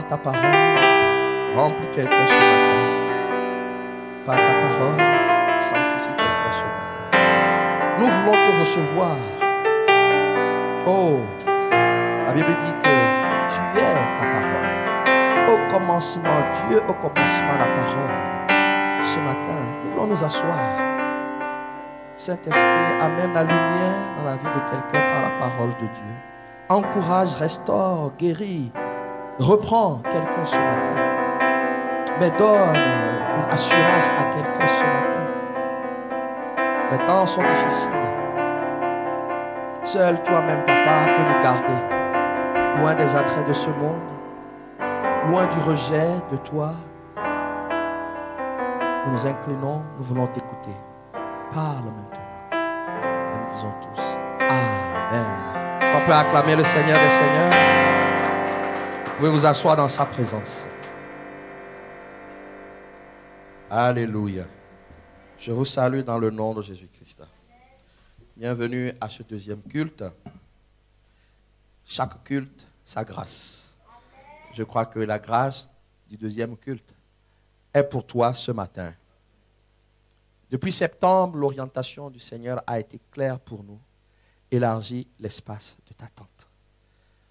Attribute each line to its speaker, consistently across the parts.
Speaker 1: ta parole, remplis quelqu'un ce matin. Par ta parole, sanctifie quelqu'un ce matin. Nous voulons te recevoir. Oh, la Bible dit que tu es ta parole. Au commencement, Dieu, au commencement, la parole. Ce matin, nous voulons nous asseoir. Saint-Esprit, amène la lumière dans la vie de quelqu'un par la parole de Dieu. Encourage, restaure, guérit, reprend quelqu'un ce matin. Mais donne une assurance à quelqu'un ce matin. Les temps sont difficiles. Seul toi-même, Papa, peux nous garder loin des attraits de ce monde, loin du rejet de toi. Nous nous inclinons, nous voulons t'écouter. Parle maintenant. Et nous disons tous Amen. On peut acclamer le Seigneur des Seigneurs. Vous pouvez vous asseoir dans sa présence. Alléluia. Je vous salue dans le nom de Jésus-Christ. Bienvenue à ce deuxième culte. Chaque culte, sa grâce. Je crois que la grâce du deuxième culte est pour toi ce matin. Depuis septembre, l'orientation du Seigneur a été claire pour nous. Élargis l'espace de ta tente.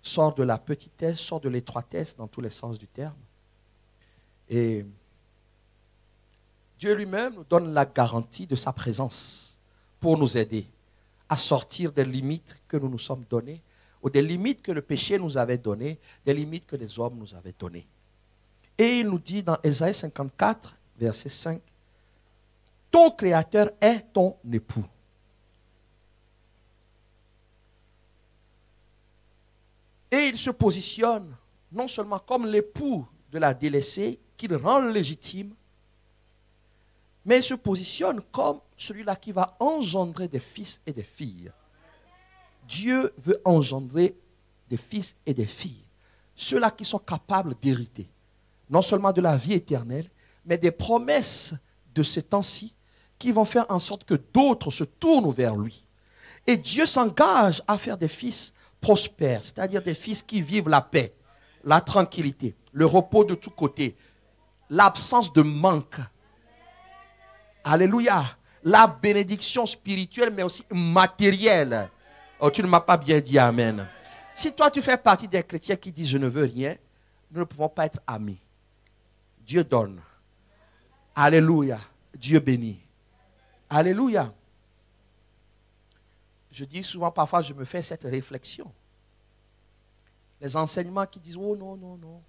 Speaker 1: Sors de la petitesse, sors de l'étroitesse dans tous les sens du terme. Et Dieu lui-même nous donne la garantie de sa présence pour nous aider à sortir des limites que nous nous sommes données, ou des limites que le péché nous avait données, des limites que les hommes nous avaient données. Et il nous dit dans Ésaïe 54, verset 5, « Ton Créateur est ton époux. » Et il se positionne non seulement comme l'époux de la délaissée, qu'il rend légitime, mais il se positionne comme celui-là qui va engendrer des fils et des filles. Dieu veut engendrer des fils et des filles, ceux-là qui sont capables d'hériter, non seulement de la vie éternelle, mais des promesses de ces temps-ci qui vont faire en sorte que d'autres se tournent vers lui. Et Dieu s'engage à faire des fils prospères, c'est-à-dire des fils qui vivent la paix, la tranquillité, le repos de tous côtés, l'absence de manque. Alléluia. La bénédiction spirituelle, mais aussi matérielle. Oh, tu ne m'as pas bien dit amen. Si toi, tu fais partie des chrétiens qui disent « je ne veux rien », nous ne pouvons pas être amis. Dieu donne. Alléluia. Dieu bénit. Alléluia. Je dis souvent, parfois, je me fais cette réflexion. Les enseignements qui disent « oh non, non, non ».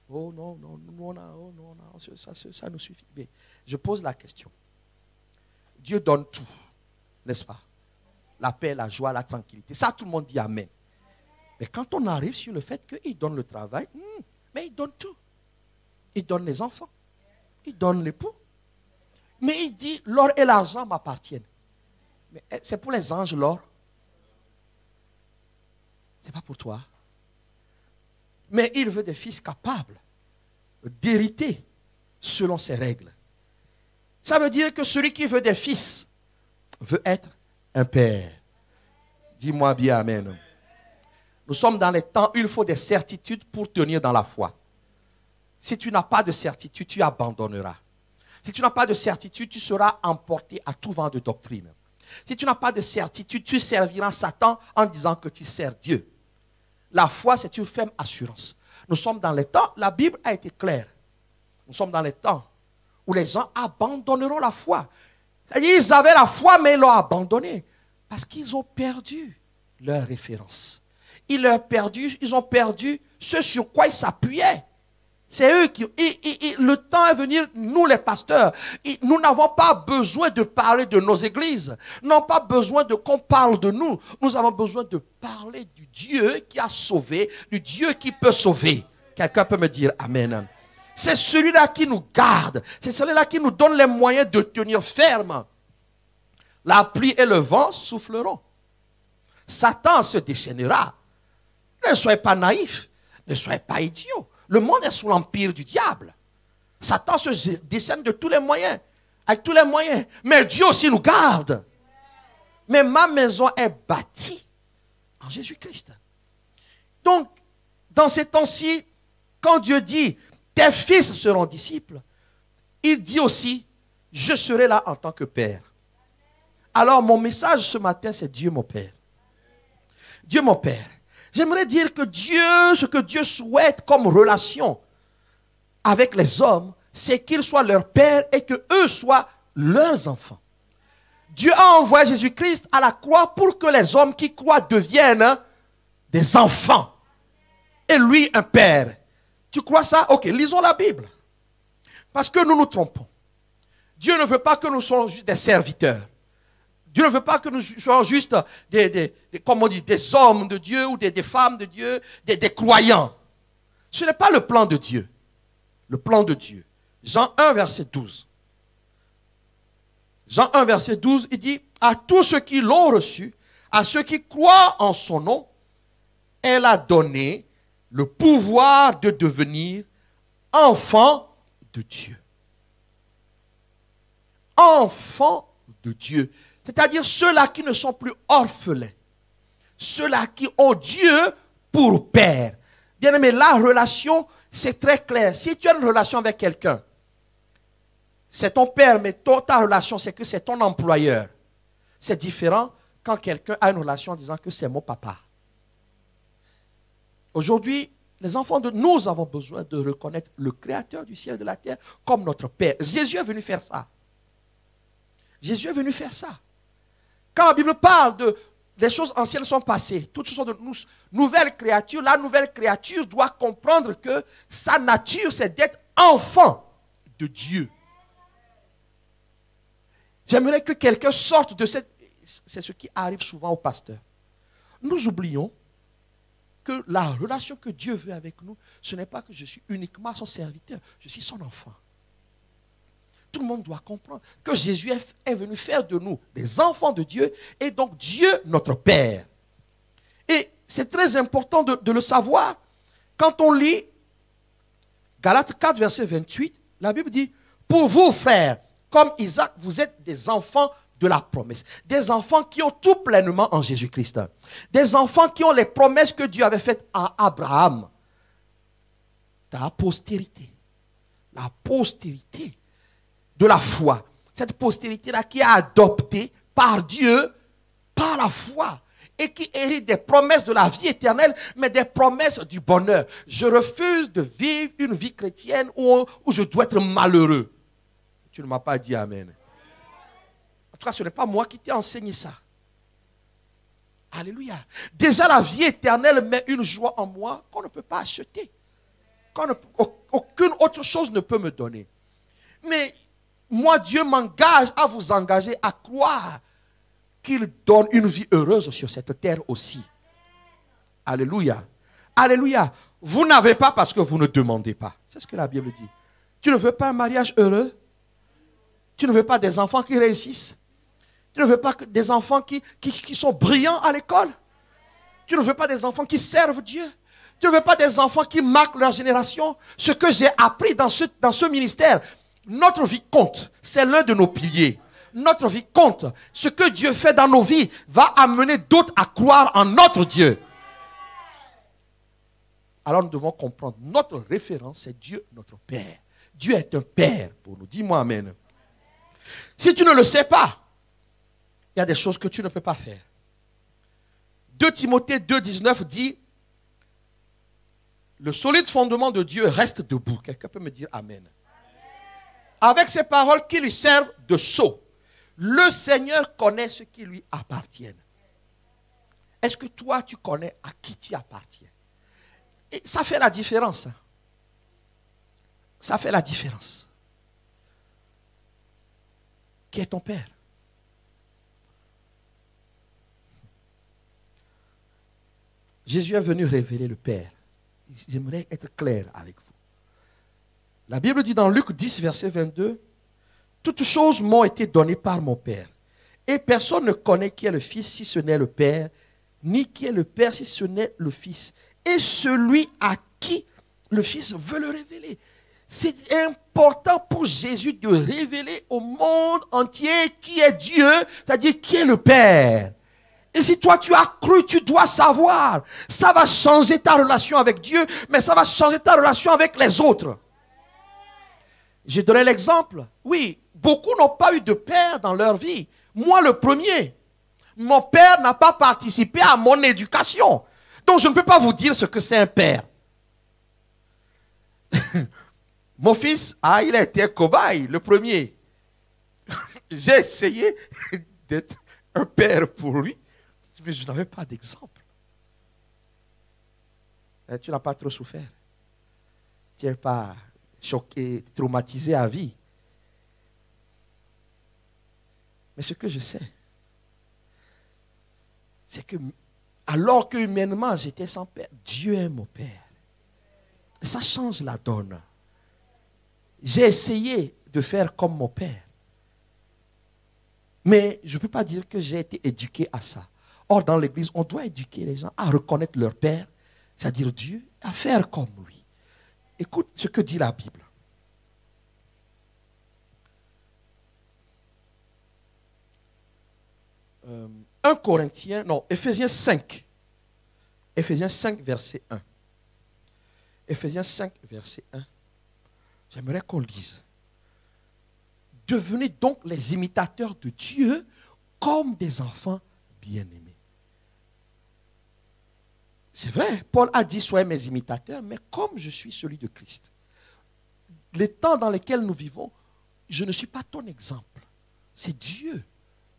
Speaker 1: Oh non, non, non, oh non, non, ça nous suffit. Mais je pose la question. Dieu donne tout, n'est-ce pas? La paix, la joie, la tranquillité. Ça, tout le monde dit amen. Mais quand on arrive sur le fait qu'il donne le travail, mais il donne tout. Il donne les enfants. Il donne l'époux. Mais il dit, l'or et l'argent m'appartiennent. Mais c'est pour les anges, l'or. Ce n'est pas pour toi. Mais il veut des fils capables d'hériter selon ses règles. Ça veut dire que celui qui veut des fils veut être un père. Dis-moi bien amen. Nous sommes dans les temps où il faut des certitudes pour tenir dans la foi. Si tu n'as pas de certitude, tu abandonneras. Si tu n'as pas de certitude, tu seras emporté à tout vent de doctrine. Si tu n'as pas de certitude, tu serviras Satan en disant que tu sers Dieu. La foi, c'est une ferme assurance. Nous sommes dans les temps, la Bible a été claire. Nous sommes dans les temps où les gens abandonneront la foi. Ils avaient la foi, mais ils l'ont abandonnée. Parce qu'ils ont perdu leur référence. Ils ont perdu ce sur quoi ils s'appuyaient. C'est eux qui... le temps est venu, nous les pasteurs, nous n'avons pas besoin de parler de nos églises. Nous n'avons pas besoin qu'on parle de nous. Nous avons besoin de parler du Dieu qui a sauvé, du Dieu qui peut sauver. Quelqu'un peut me dire amen. C'est celui-là qui nous garde. C'est celui-là qui nous donne les moyens de tenir ferme. La pluie et le vent souffleront. Satan se déchaînera. Ne soyez pas naïfs. Ne soyez pas idiots. Le monde est sous l'empire du diable. Satan se déchaîne de tous les moyens. Avec tous les moyens. Mais Dieu aussi nous garde. Mais ma maison est bâtie en Jésus-Christ. Donc, dans ces temps-ci, quand Dieu dit, tes fils seront disciples, il dit aussi, je serai là en tant que père. Alors mon message ce matin, c'est Dieu mon Père. Dieu mon Père. J'aimerais dire que Dieu, ce que Dieu souhaite comme relation avec les hommes, c'est qu'ils soient leur père et qu'eux soient leurs enfants. Dieu a envoyé Jésus-Christ à la croix pour que les hommes qui croient deviennent des enfants. Et lui, un père. Tu crois ça? Ok, lisons la Bible. Parce que nous nous trompons. Dieu ne veut pas que nous soyons juste des serviteurs. Dieu ne veut pas que nous soyons juste comme on dit, des hommes de Dieu ou des femmes de Dieu, des croyants. Ce n'est pas le plan de Dieu. Le plan de Dieu. Jean 1, verset 12. Jean 1, verset 12, il dit, à tous ceux qui l'ont reçu, à ceux qui croient en son nom, elle a donné le pouvoir de devenir enfants de Dieu. Enfants de Dieu. C'est-à-dire ceux-là qui ne sont plus orphelins. Ceux-là qui ont Dieu pour père. Bien-aimé, la relation, c'est très clair. Si tu as une relation avec quelqu'un, c'est ton père, mais ta relation, c'est que c'est ton employeur. C'est différent quand quelqu'un a une relation en disant que c'est mon papa. Aujourd'hui, les enfants de nous avons besoin de reconnaître le Créateur du ciel et de la terre comme notre Père. Jésus est venu faire ça. Jésus est venu faire ça. Quand la Bible parle de les choses anciennes sont passées, toutes choses de nouvelles créatures, la nouvelle créature doit comprendre que sa nature, c'est d'être enfant de Dieu. J'aimerais que quelqu'un sorte de cette... C'est ce qui arrive souvent aux pasteurs. Nous oublions que la relation que Dieu veut avec nous, ce n'est pas que je suis uniquement son serviteur, je suis son enfant. Tout le monde doit comprendre que Jésus est venu faire de nous des enfants de Dieu et donc Dieu notre Père. Et c'est très important de le savoir. Quand on lit Galates 4, verset 28, la Bible dit, pour vous frères, comme Isaac, vous êtes des enfants de la promesse. Des enfants qui ont tout pleinement en Jésus-Christ. Des enfants qui ont les promesses que Dieu avait faites à Abraham. Ta postérité. La postérité de la foi. Cette postérité-là qui est adoptée par Dieu, par la foi. Et qui hérite des promesses de la vie éternelle, mais des promesses du bonheur. Je refuse de vivre une vie chrétienne où je dois être malheureux. Tu ne m'as pas dit amen. En tout cas, ce n'est pas moi qui t'ai enseigné ça. Alléluia. Déjà, la vie éternelle met une joie en moi qu'on ne peut pas acheter. Aucune autre chose ne peut me donner. Mais moi, Dieu m'engage à vous engager à croire qu'il donne une vie heureuse sur cette terre aussi. Alléluia. Alléluia. Vous n'avez pas parce que vous ne demandez pas. C'est ce que la Bible dit. Tu ne veux pas un mariage heureux? Tu ne veux pas des enfants qui réussissent? Tu ne veux pas des enfants qui sont brillants à l'école? Tu ne veux pas des enfants qui servent Dieu? Tu ne veux pas des enfants qui marquent leur génération? Ce que j'ai appris dans ce ministère, notre vie compte. C'est l'un de nos piliers. Notre vie compte. Ce que Dieu fait dans nos vies va amener d'autres à croire en notre Dieu. Alors nous devons comprendre, notre référence, c'est Dieu, notre Père. Dieu est un Père pour nous. Dis-moi amen. Si tu ne le sais pas, il y a des choses que tu ne peux pas faire. 2 Timothée 2,19 dit, le solide fondement de Dieu reste debout. Quelqu'un peut me dire amen. Avec ces paroles qui lui servent de sceau. Le Seigneur connaît ce qui lui appartient. Est-ce que toi, tu connais à qui tu appartiens? Et ça fait la différence. Ça fait la différence. Qui est ton Père? Jésus est venu révéler le Père. J'aimerais être clair avec vous. La Bible dit dans Luc 10, verset 22, « Toutes choses m'ont été données par mon Père, et personne ne connaît qui est le Fils si ce n'est le Père, ni qui est le Père si ce n'est le Fils, et celui à qui le Fils veut le révéler. » C'est important pour Jésus de révéler au monde entier qui est Dieu, c'est-à-dire qui est le Père. Et si toi tu as cru, tu dois savoir. Ça va changer ta relation avec Dieu, mais ça va changer ta relation avec les autres. J'ai donné l'exemple. Oui, beaucoup n'ont pas eu de père dans leur vie. Moi, le premier. Mon père n'a pas participé à mon éducation. Donc, je ne peux pas vous dire ce que c'est un père. Mon fils, il a été cobaye, le premier. J'ai essayé d'être un père pour lui, mais je n'avais pas d'exemple. Tu n'as pas trop souffert. Tu n'es pas choqué, traumatisé à vie. Mais ce que je sais, c'est que alors que humainement j'étais sans père, Dieu est mon père. Et ça change la donne. J'ai essayé de faire comme mon père. Mais je ne peux pas dire que j'ai été éduqué à ça. Or, dans l'église, on doit éduquer les gens à reconnaître leur père, c'est-à-dire Dieu, à faire comme lui. Écoute ce que dit la Bible. Éphésiens 5. Éphésiens 5, verset 1. Éphésiens 5, verset 1. J'aimerais qu'on le dise. Devenez donc les imitateurs de Dieu comme des enfants bien-aimés. C'est vrai, Paul a dit, soyez mes imitateurs, mais comme je suis celui de Christ. Les temps dans lesquels nous vivons, je ne suis pas ton exemple. C'est Dieu,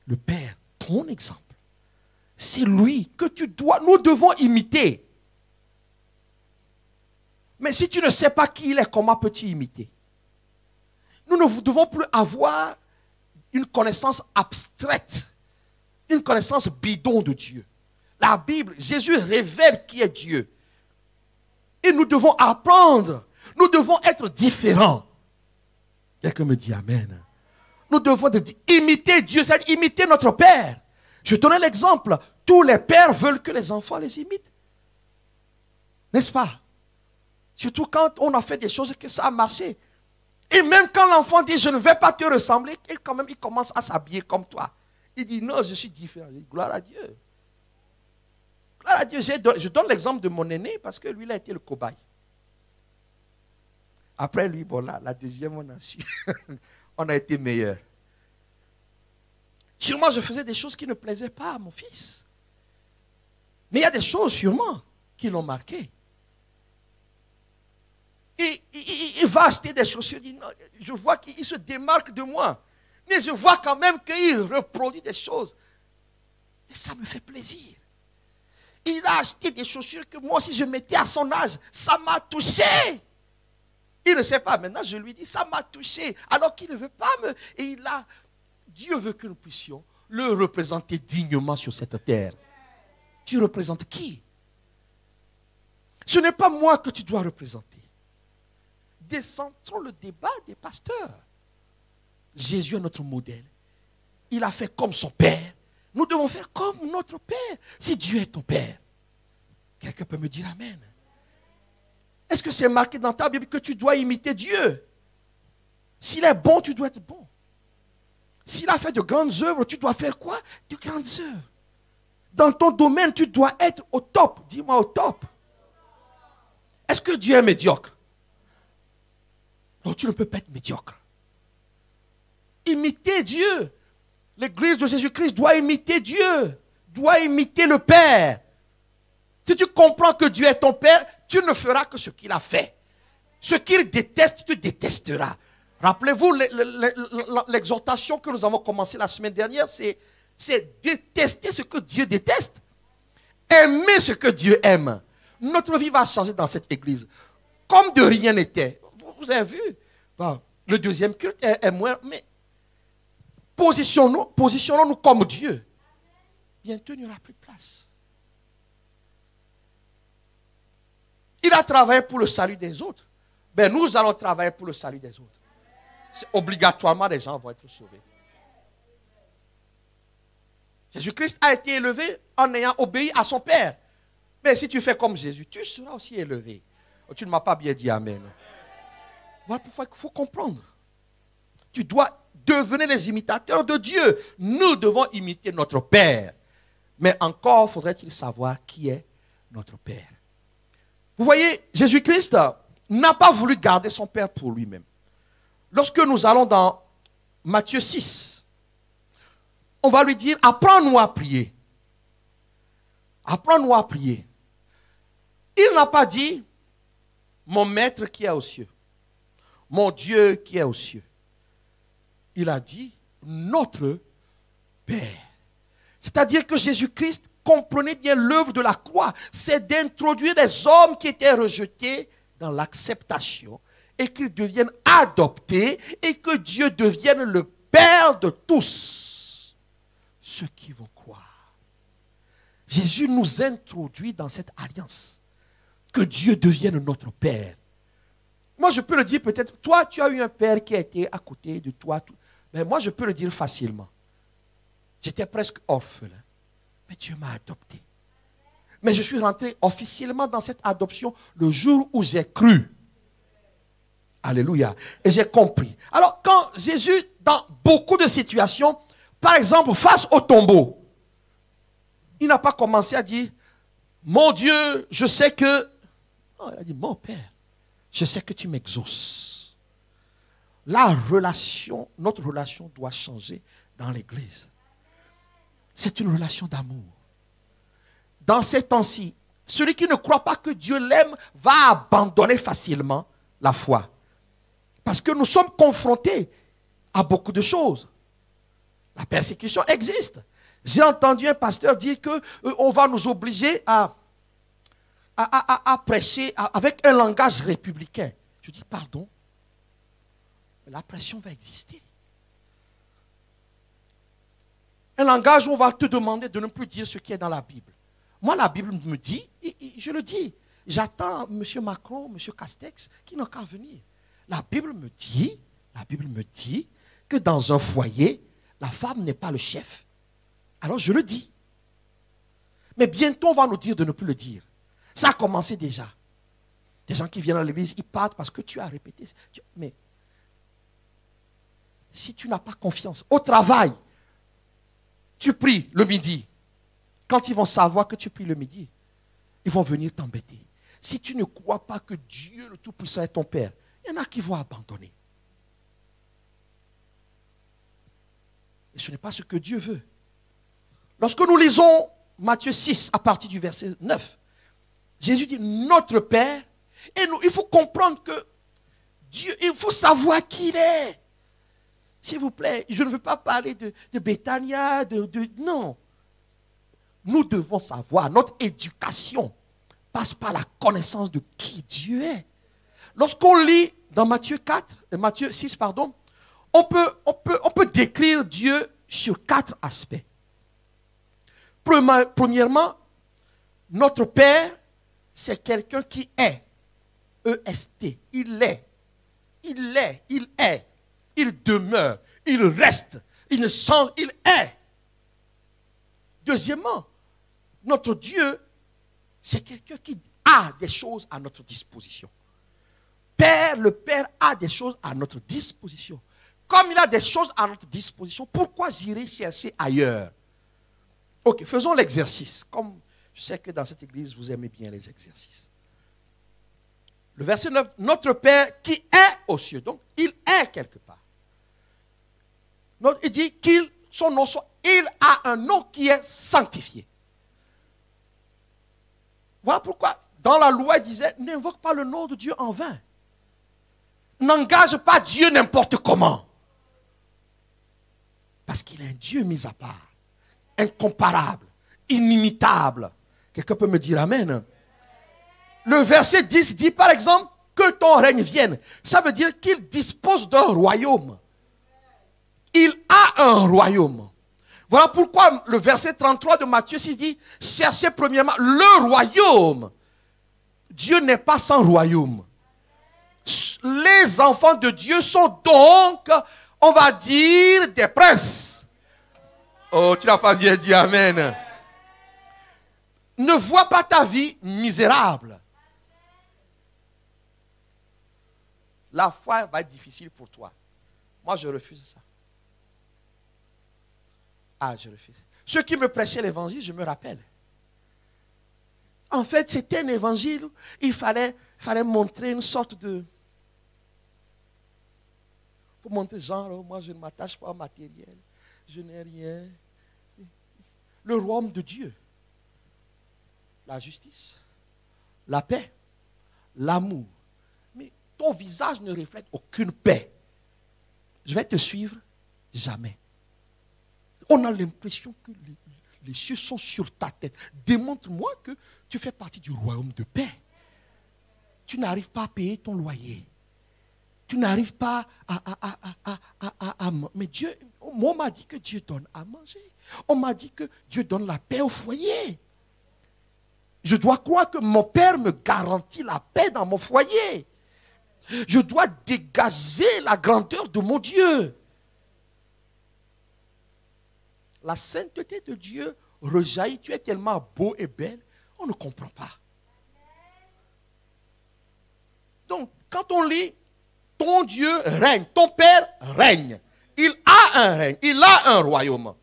Speaker 1: le Père, ton exemple. C'est lui que nous devons imiter. Mais si tu ne sais pas qui il est, comment peux-tu imiter? Nous ne devons plus avoir une connaissance abstraite, une connaissance bidon de Dieu. La Bible, Jésus révèle qui est Dieu. Et nous devons apprendre, nous devons être différents. Quelqu'un me dit Amen. Nous devons imiter Dieu, c'est-à-dire imiter notre Père. Je donnais l'exemple, tous les pères veulent que les enfants les imitent. N'est-ce pas? Surtout quand on a fait des choses et que ça a marché. Et même quand l'enfant dit, je ne vais pas te ressembler, et quand même il commence à s'habiller comme toi. Il dit, non, je suis différent. Je dis, gloire à Dieu. Gloire à Dieu. Je donne l'exemple de mon aîné parce que lui, il a été le cobaye. Après lui, bon là, la deuxième, on a été meilleur. Sûrement, je faisais des choses qui ne plaisaient pas à mon fils. Mais il y a des choses, sûrement, qui l'ont marqué. Et il va acheter des chaussures. Il dit, non, je vois qu'il se démarque de moi. Mais je vois quand même qu'il reproduit des choses. Et ça me fait plaisir. Il a acheté des chaussures que moi aussi je mettais à son âge. Ça m'a touché. Il ne sait pas. Maintenant, je lui dis, ça m'a touché. Alors qu'il ne veut pas me... Et Dieu veut que nous puissions le représenter dignement sur cette terre. Tu représentes qui? Ce n'est pas moi que tu dois représenter. Décentrons le débat des pasteurs. Jésus est notre modèle. Il a fait comme son Père. Nous devons faire comme notre Père. Si Dieu est ton Père, quelqu'un peut me dire Amen. Est-ce que c'est marqué dans ta Bible que tu dois imiter Dieu? S'il est bon, tu dois être bon. S'il a fait de grandes œuvres, tu dois faire quoi? De grandes œuvres. Dans ton domaine, tu dois être au top. Dis-moi au top. Est-ce que Dieu est médiocre? Non, tu ne peux pas être médiocre. Imiter Dieu. L'église de Jésus-Christ doit imiter Dieu. Doit imiter le Père. Si tu comprends que Dieu est ton Père, tu ne feras que ce qu'il a fait. Ce qu'il déteste, tu détesteras. Rappelez-vous, l'exhortation que nous avons commencée la semaine dernière, c'est détester ce que Dieu déteste. Aimer ce que Dieu aime. Notre vie va changer dans cette église. Comme de rien n'était. Vous avez vu? Bon, le deuxième culte est moins... Mais positionnons-nous comme Dieu. Bientôt, il n'y aura plus de place. Il a travaillé pour le salut des autres. Ben, nous allons travailler pour le salut des autres. Obligatoirement, les gens vont être sauvés. Jésus-Christ a été élevé en ayant obéi à son Père. Mais si tu fais comme Jésus, tu seras aussi élevé. Tu ne m'as pas bien dit Amen. Voilà pourquoi il faut comprendre. Tu dois devenir les imitateurs de Dieu. Nous devons imiter notre Père. Mais encore faudrait-il savoir qui est notre Père. Vous voyez, Jésus-Christ n'a pas voulu garder son Père pour lui-même. Lorsque nous allons dans Matthieu 6, on va lui dire, apprends-nous à prier. Apprends-nous à prier. Il n'a pas dit, mon maître qui est aux cieux, mon Dieu qui est aux cieux. Il a dit, notre Père. C'est-à-dire que Jésus-Christ comprenait bien l'œuvre de la croix. C'est d'introduire des hommes qui étaient rejetés dans l'acceptation et qu'ils deviennent adoptés et que Dieu devienne le Père de tous ceux qui vont croire. Jésus nous introduit dans cette alliance. Que Dieu devienne notre Père. Moi, je peux le dire peut-être, toi, tu as eu un père qui a été à côté de toi. Mais moi, je peux le dire facilement. J'étais presque orphelin. Mais Dieu m'a adopté. Mais je suis rentré officiellement dans cette adoption le jour où j'ai cru. Alléluia. Et j'ai compris. Alors, quand Jésus, dans beaucoup de situations, par exemple, face au tombeau, il n'a pas commencé à dire, mon Dieu, je sais que... Non, il a dit, mon Père, je sais que tu m'exauces. Notre relation doit changer dans l'Église. C'est une relation d'amour. Dans ces temps-ci, celui qui ne croit pas que Dieu l'aime va abandonner facilement la foi. Parce que nous sommes confrontés à beaucoup de choses. La persécution existe. J'ai entendu un pasteur dire qu'on va nous obliger à prêcher avec un langage républicain. Je dis, pardon, la pression va exister. Un langage où on va te demander de ne plus dire ce qui est dans la Bible. Moi, la Bible me dit, et je le dis, j'attends M. Macron, M. Castex, qui n'ont qu'à venir. La Bible me dit que dans un foyer, la femme n'est pas le chef. Alors je le dis. Mais bientôt, on va nous dire de ne plus le dire. Ça a commencé déjà. Des gens qui viennent à l'église, ils partent parce que tu as répété. Mais si tu n'as pas confiance, au travail, tu pries le midi. Quand ils vont savoir que tu pries le midi, ils vont venir t'embêter. Si tu ne crois pas que Dieu le Tout-Puissant est ton Père, il y en a qui vont abandonner. Et ce n'est pas ce que Dieu veut. Lorsque nous lisons Matthieu 6 à partir du verset 9, Jésus dit notre Père, et il faut comprendre que Dieu, il faut savoir qui il est. S'il vous plaît, je ne veux pas parler de Béthania, non. Nous devons savoir, notre éducation passe par la connaissance de qui Dieu est. Lorsqu'on lit dans Matthieu 6, on peut décrire Dieu sur 4 aspects. Premièrement, notre Père, c'est quelqu'un qui est. E-S-T. Il est. Il est. Il est. Il demeure. Il reste. Il ne change. Il est. Deuxièmement, notre Dieu, c'est quelqu'un qui a des choses à notre disposition. Le Père a des choses à notre disposition. Comme il a des choses à notre disposition, pourquoi j'irai chercher ailleurs? Ok, faisons l'exercice. Comme je sais que dans cette église, vous aimez bien les exercices. Le verset 9, notre Père qui est aux cieux. Donc, il est quelque part. Il dit qu'il a un nom qui est sanctifié. Voilà pourquoi, dans la loi, il disait, n'invoque pas le nom de Dieu en vain. N'engage pas Dieu n'importe comment. Parce qu'il est un Dieu mis à part, incomparable, inimitable. Quelqu'un peut me dire amen. Le verset 10 dit par exemple que ton règne vienne. Ça veut dire qu'il dispose d'un royaume. Il a un royaume. Voilà pourquoi le verset 33 de Matthieu 6 dit, cherchez premièrement le royaume. Dieu n'est pas sans royaume. Les enfants de Dieu sont donc, on va dire, des princes. Oh, tu n'as pas bien dit amen. Ne vois pas ta vie misérable. La foi va être difficile pour toi. Moi, je refuse ça. Ah, je refuse. Ceux qui me prêchaient l'évangile, je me rappelle. En fait, c'était un évangile, il fallait montrer une sorte de... Il faut montrer genre, oh, moi je ne m'attache pas au matériel, je n'ai rien. Le royaume de Dieu, la justice, la paix, l'amour. Mais ton visage ne reflète aucune paix. Je vais te suivre, jamais. On a l'impression que les cieux sont sur ta tête. Démontre-moi que tu fais partie du royaume de paix. Tu n'arrives pas à payer ton loyer. Tu n'arrives pas à mais Dieu, on m'a dit que Dieu donne à manger. On m'a dit que Dieu donne la paix au foyer. Je dois croire que mon Père me garantit la paix dans mon foyer. Je dois dégager la grandeur de mon Dieu. La sainteté de Dieu rejaillit. Tu es tellement beau et belle, on ne comprend pas. Donc, quand on lit, ton Dieu règne, ton Père règne. Il a un règne, il a un royaume.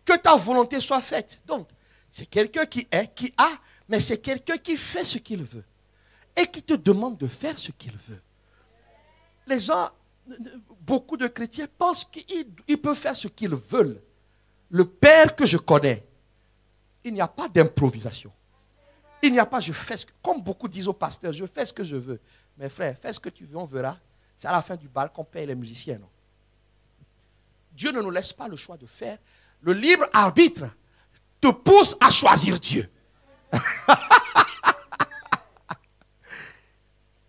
Speaker 1: Que ta volonté soit faite. Donc, c'est quelqu'un qui est, qui a, mais c'est quelqu'un qui fait ce qu'il veut. Et qui te demande de faire ce qu'il veut. Les gens, beaucoup de chrétiens pensent qu'ils peuvent faire ce qu'ils veulent. Le Père que je connais, il n'y a pas d'improvisation. Il n'y a pas, je fais ce que, comme beaucoup disent au pasteur, je fais ce que je veux. Mes frères, fais ce que tu veux, on verra. C'est à la fin du bal qu'on paye les musiciens. Non? Dieu ne nous laisse pas le choix de faire. Le libre arbitre te pousse à choisir Dieu.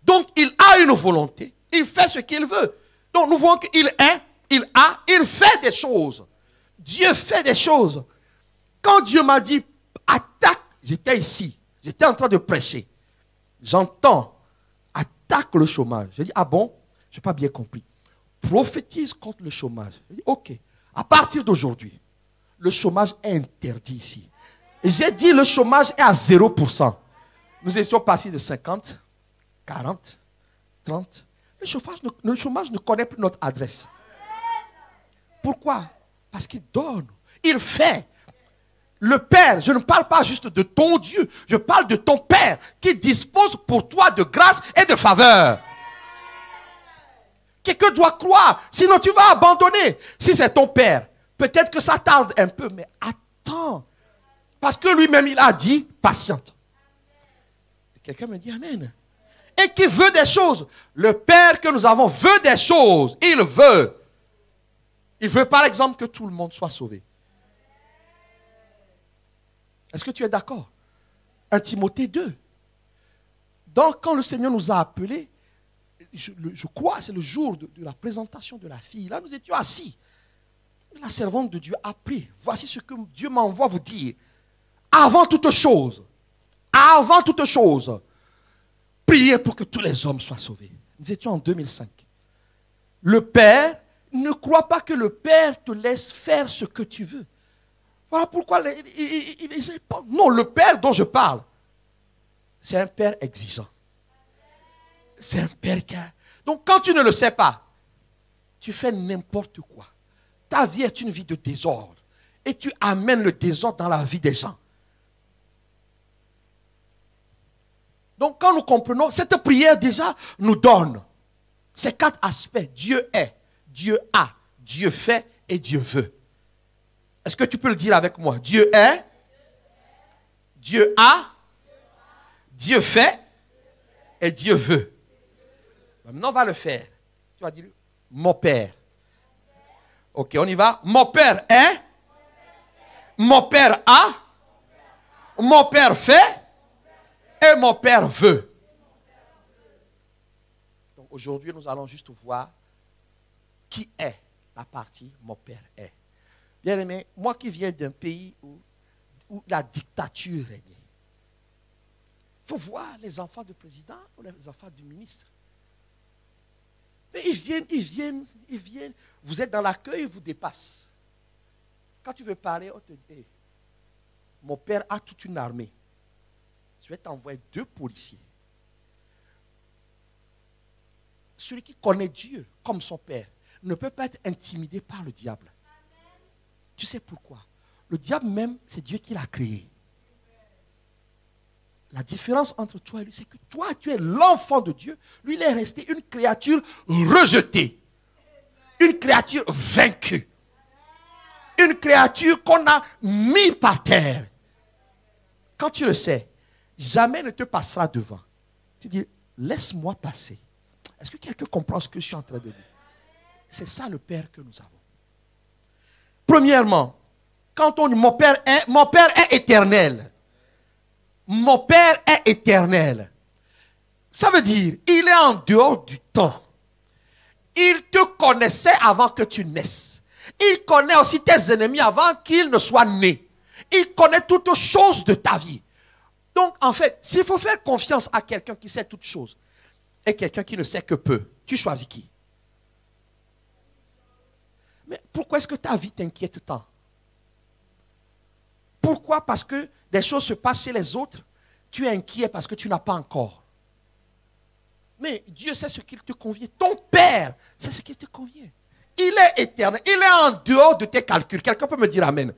Speaker 1: Donc, il a une volonté. Il fait ce qu'il veut. Donc, nous voyons qu'il est, il a, il fait des choses. Dieu fait des choses. Quand Dieu m'a dit, attaque, j'étais ici. J'étais en train de prêcher. J'entends, attaque le chômage. J'ai dit, ah bon? Je n'ai pas bien compris. Prophétise contre le chômage. J'ai dit, ok. À partir d'aujourd'hui, le chômage est interdit ici. Et j'ai dit, le chômage est à 0%. Nous étions partis de 50, 40, 30. Le chômage ne connaît plus notre adresse. Pourquoi? Parce qu'il donne. Il fait. Le Père, je ne parle pas juste de ton Dieu, je parle de ton Père qui dispose pour toi de grâce et de faveur. Quelqu'un doit croire, sinon tu vas abandonner. Si c'est ton Père, peut-être que ça tarde un peu, mais attends. Parce que lui-même, il a dit, patiente. Quelqu'un me dit Amen. Et qui veut des choses. Le Père que nous avons veut des choses. Il veut. Il veut par exemple que tout le monde soit sauvé. Est-ce que tu es d'accord? 1 Timothée 2. Donc quand le Seigneur nous a appelés, je crois c'est le jour de la présentation de la fille. Là nous étions assis. La servante de Dieu a pris. Voici ce que Dieu m'envoie vous dire. Avant toute chose, priez pour que tous les hommes soient sauvés. Nous étions en 2005. Le Père, ne crois pas que le Père te laisse faire ce que tu veux. Voilà pourquoi non, le Père dont je parle, c'est un Père exigeant. C'est un Père qui a... Donc quand tu ne le sais pas, tu fais n'importe quoi. Ta vie est une vie de désordre. Et tu amènes le désordre dans la vie des gens. Donc quand nous comprenons, cette prière déjà nous donne ces 4 aspects. Dieu est, Dieu a, Dieu fait et Dieu veut. Est-ce que tu peux le dire avec moi? Dieu est, Dieu a, Dieu fait et Dieu veut. Maintenant on va le faire. Tu vas dire, mon Père. Ok, on y va. Mon Père est, mon Père a, mon Père fait et mon Père veut. Donc aujourd'hui, nous allons juste voir qui est la partie mon Père est. Bien aimé, moi qui viens d'un pays où la dictature régnait, il faut voir les enfants du président ou les enfants du ministre. Mais ils viennent. Vous êtes dans l'accueil, ils vous dépassent. Quand tu veux parler, on te dit, hey, mon père a toute une armée. Je vais t'envoyer 2 policiers. Celui qui connaît Dieu comme son père ne peut pas être intimidé par le diable. Tu sais pourquoi? Le diable même, c'est Dieu qui l'a créé. La différence entre toi et lui, c'est que toi, tu es l'enfant de Dieu. Lui, il est resté une créature rejetée. Une créature vaincue. Une créature qu'on a mis par terre. Quand tu le sais, jamais ne te passera devant. Tu dis, laisse-moi passer. Est-ce que quelqu'un comprend ce que je suis en train de dire? C'est ça le Père que nous avons. Premièrement, quand on dit mon Père est éternel. Mon Père est éternel. Ça veut dire, il est en dehors du temps. Il te connaissait avant que tu naisses. Il connaît aussi tes ennemis avant qu'ils ne soient nés. Il connaît toutes choses de ta vie. Donc, en fait, s'il faut faire confiance à quelqu'un qui sait toutes choses et quelqu'un qui ne sait que peu, tu choisis qui? Mais pourquoi est-ce que ta vie t'inquiète tant? Pourquoi? Parce que des choses se passent chez les autres, tu es inquiet parce que tu n'as pas encore. Mais Dieu sait ce qu'il te convient. Ton Père sait ce qu'il te convient. Il est éternel. Il est en dehors de tes calculs. Quelqu'un peut me dire amen.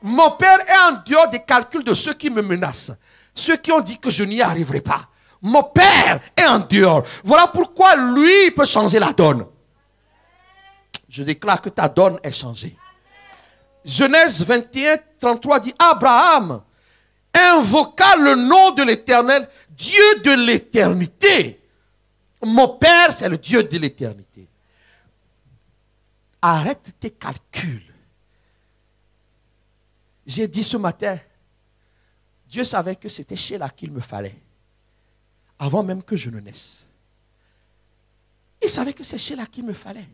Speaker 1: Mon Père est en dehors des calculs de ceux qui me menacent. Ceux qui ont dit que je n'y arriverai pas. Mon Père est en dehors. Voilà pourquoi lui peut changer la donne. Je déclare que ta donne est changée. Genèse 21, 33 dit, Abraham invoqua le nom de l'Éternel, Dieu de l'éternité. Mon Père, c'est le Dieu de l'éternité. Arrête tes calculs. J'ai dit ce matin, Dieu savait que c'était Sheila qu'il me fallait. Avant même que je ne naisse. Il savait que c'est Sheila qu'il me fallait.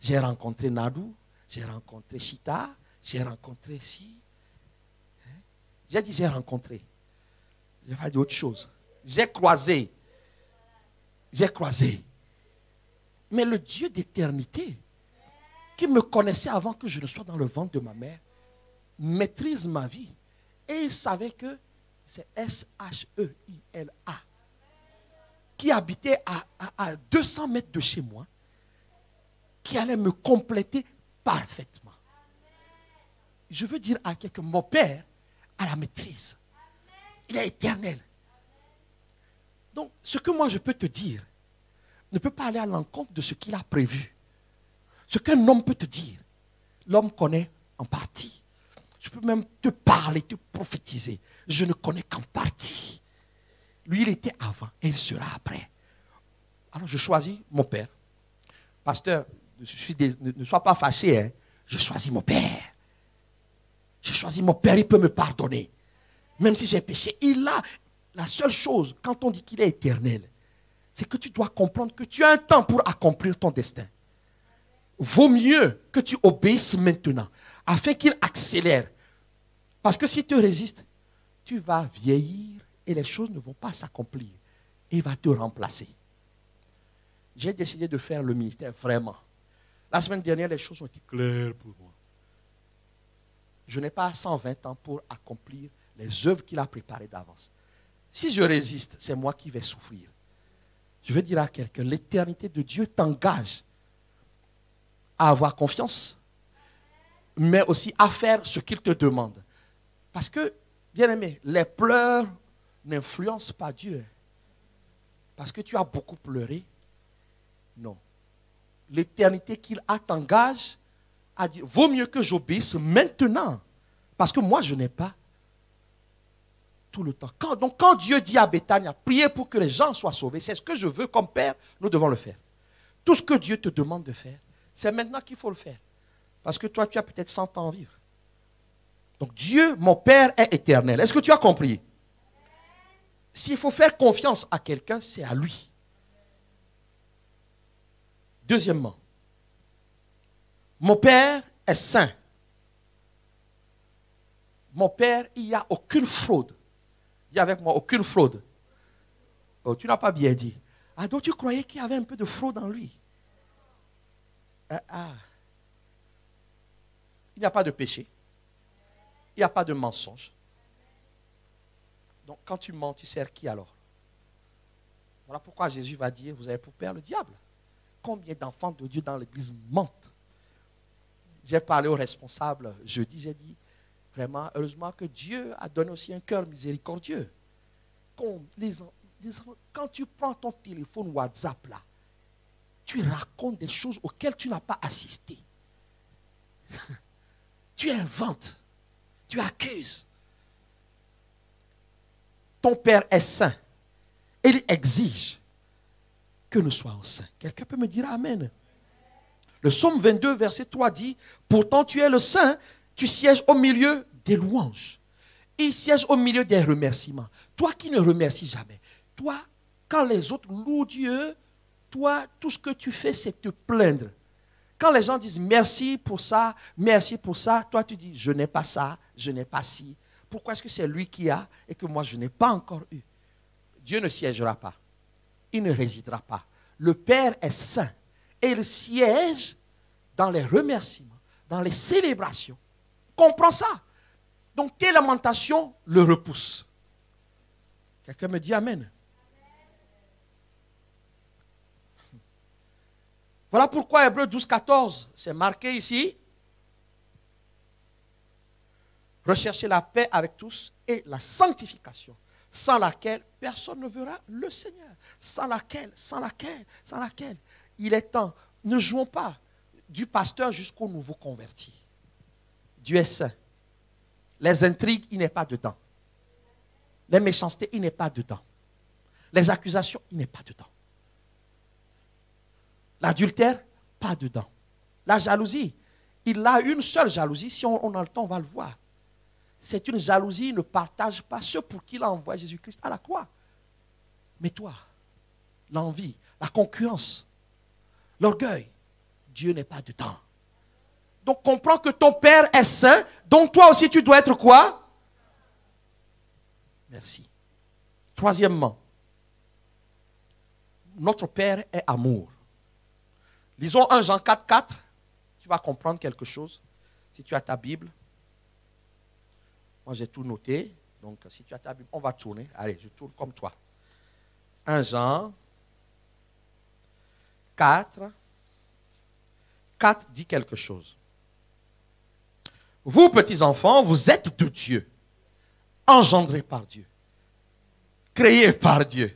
Speaker 1: J'ai rencontré Nadou, j'ai rencontré Chita, j'ai rencontré si. J'ai dit j'ai rencontré. Je vais pas dire autre chose. J'ai croisé. J'ai croisé. Mais le Dieu d'éternité, qui me connaissait avant que je ne sois dans le ventre de ma mère, maîtrise ma vie. Et il savait que c'est S-H-E-I-L-A qui habitait à 200 mètres de chez moi, qui allait me compléter parfaitement. Je veux dire à quelqu'un, mon Père a la maîtrise. Il est éternel. Donc, ce que moi je peux te dire ne peut pas aller à l'encontre de ce qu'il a prévu. Ce qu'un homme peut te dire, l'homme connaît en partie. Je peux même te parler, te prophétiser. Je ne connais qu'en partie. Lui, il était avant et il sera après. Alors, je choisis mon Père. Pasteur, ne sois pas fâché. Hein. Je choisis mon Père. Je choisis mon Père, il peut me pardonner. Même si j'ai péché, il a la seule chose, quand on dit qu'il est éternel, c'est que tu dois comprendre que tu as un temps pour accomplir ton destin. Vaut mieux que tu obéisses maintenant, afin qu'il accélère. Parce que s'il te résiste, tu vas vieillir et les choses ne vont pas s'accomplir. Et il va te remplacer. J'ai décidé de faire le ministère vraiment. La semaine dernière, les choses ont été claires pour moi. Je n'ai pas 120 ans pour accomplir les œuvres qu'il a préparées d'avance. Si je résiste, c'est moi qui vais souffrir. Je veux dire à quelqu'un, l'éternité de Dieu t'engage à avoir confiance, mais aussi à faire ce qu'il te demande. Parce que, bien aimé, les pleurs n'influencent pas Dieu. Parce que tu as beaucoup pleuré. Non. L'éternité qu'il a t'engage à dire, vaut mieux que j'obéisse maintenant. Parce que moi, je n'ai pas tout le temps. Quand Dieu dit à Bethania, priez pour que les gens soient sauvés, c'est ce que je veux comme Père, nous devons le faire. Tout ce que Dieu te demande de faire, c'est maintenant qu'il faut le faire. Parce que toi, tu as peut-être 100 ans à vivre. Donc Dieu, mon Père, est éternel. Est-ce que tu as compris? S'il faut faire confiance à quelqu'un, c'est à lui. Deuxièmement, mon Père est saint. Mon Père, il n'y a aucune fraude. Dis avec moi, aucune fraude. Oh, tu n'as pas bien dit. Ah, donc tu croyais qu'il y avait un peu de fraude en lui? Il n'y a pas de péché. Il n'y a pas de mensonge. Donc quand tu mens, tu sers qui alors? Voilà pourquoi Jésus va dire, vous avez pour père le diable. Combien d'enfants de Dieu dans l'église mentent? J'ai parlé aux responsables jeudi, j'ai dit, vraiment, heureusement que Dieu a donné aussi un cœur miséricordieux. Quand tu prends ton téléphone WhatsApp là, tu racontes des choses auxquelles tu n'as pas assisté. Tu inventes, tu accuses. Ton Père est saint. Il exige que nous soyons saints. Quelqu'un peut me dire Amen. Le psaume 22, verset 3 dit, pourtant tu es le saint, tu sièges au milieu des louanges. Il siège au milieu des remerciements. Toi qui ne remercies jamais. Toi, quand les autres louent Dieu, toi, tout ce que tu fais, c'est te plaindre. Quand les gens disent merci pour ça, toi tu dis je n'ai pas ça, je n'ai pas ci. Pourquoi est-ce que c'est lui qui a et que moi je n'ai pas encore eu? Dieu ne siégera pas. Il ne résidera pas. Le Père est saint et il siège dans les remerciements, dans les célébrations. Comprends ça. Donc tes lamentations le repoussent. Quelqu'un me dit Amen. Voilà pourquoi Hébreux 12, 14, c'est marqué ici. Recherchez la paix avec tous et la sanctification, sans laquelle personne ne verra le Seigneur. Sans laquelle. Il est temps. Ne jouons pas du pasteur jusqu'au nouveau converti. Dieu est saint. Les intrigues, il n'est pas dedans. Les méchancetés, il n'est pas dedans. Les accusations, il n'est pas dedans. L'adultère, pas dedans. La jalousie, il a une seule jalousie. Si on a le temps, on va le voir. C'est une jalousie, il ne partage pas ce pour qui il a envoyé Jésus-Christ à la croix. Mais toi, l'envie, la concurrence, l'orgueil, Dieu n'est pas dedans. Donc comprends que ton Père est saint, donc toi aussi tu dois être quoi? Merci. Troisièmement, notre Père est amour. Lisons 1 Jean 4, 4. Tu vas comprendre quelque chose. Si tu as ta Bible. Moi, j'ai tout noté. Donc, si tu as ta Bible, on va tourner. Allez, je tourne comme toi. 1 Jean 4. 4 dit quelque chose. Vous, petits enfants, vous êtes de Dieu. Engendrés par Dieu. Créés par Dieu.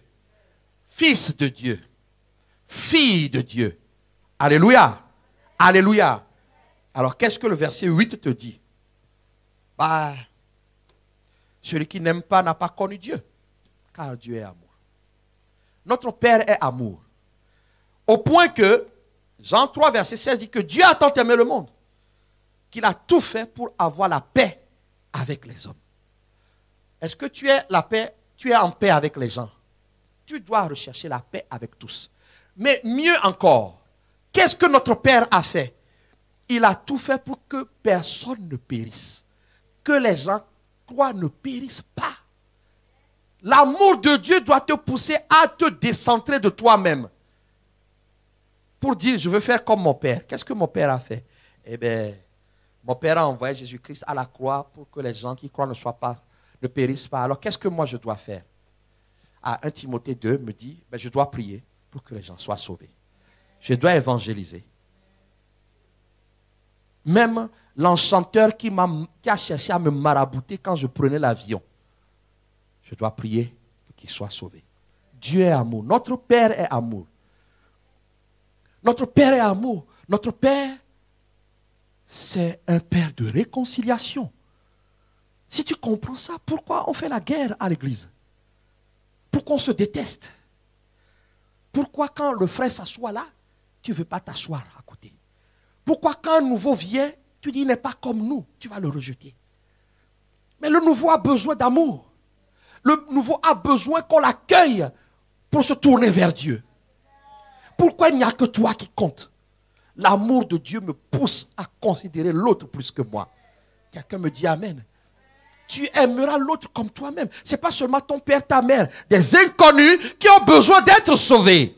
Speaker 1: Fils de Dieu. Fille de Dieu. Alléluia. Alléluia. Alors, qu'est-ce que le verset 8 te dit? Celui qui n'aime pas n'a pas connu Dieu, car Dieu est amour. Notre Père est amour. Au point que, Jean 3, verset 16 dit que Dieu a tant aimé le monde, qu'il a tout fait pour avoir la paix avec les hommes. Est-ce que tu es en paix avec les gens? Tu dois rechercher la paix avec tous. Mais mieux encore, qu'est-ce que notre Père a fait? Il a tout fait pour que personne ne périsse. Que les gens, toi, ne périssent pas. L'amour de Dieu doit te pousser à te décentrer de toi-même. Pour dire, je veux faire comme mon Père. Qu'est-ce que mon Père a fait? Eh bien, mon Père a envoyé Jésus-Christ à la croix pour que les gens qui croient ne périssent pas. Alors, qu'est-ce que moi je dois faire? 1 Timothée 2 me dit, je dois prier pour que les gens soient sauvés. Je dois évangéliser. Même l'enchanteur qui a cherché à me marabouter quand je prenais l'avion, je dois prier pour qu'il soit sauvé. Dieu est amour. Notre Père est amour. Notre Père est amour. Notre Père, c'est un Père de réconciliation. Si tu comprends ça, pourquoi on fait la guerre à l'église? Pourquoi on se déteste? Pourquoi quand le frère s'assoit là, tu ne veux pas t'asseoir à côté? Pourquoi quand un nouveau vient, tu dis il n'est pas comme nous, tu vas le rejeter? Mais le nouveau a besoin d'amour. Le nouveau a besoin qu'on l'accueille pour se tourner vers Dieu. Pourquoi il n'y a que toi qui compte? L'amour de Dieu me pousse à considérer l'autre plus que moi. Quelqu'un me dit Amen. Tu aimeras l'autre comme toi-même. Ce n'est pas seulement ton père, ta mère. Des inconnus qui ont besoin d'être sauvés.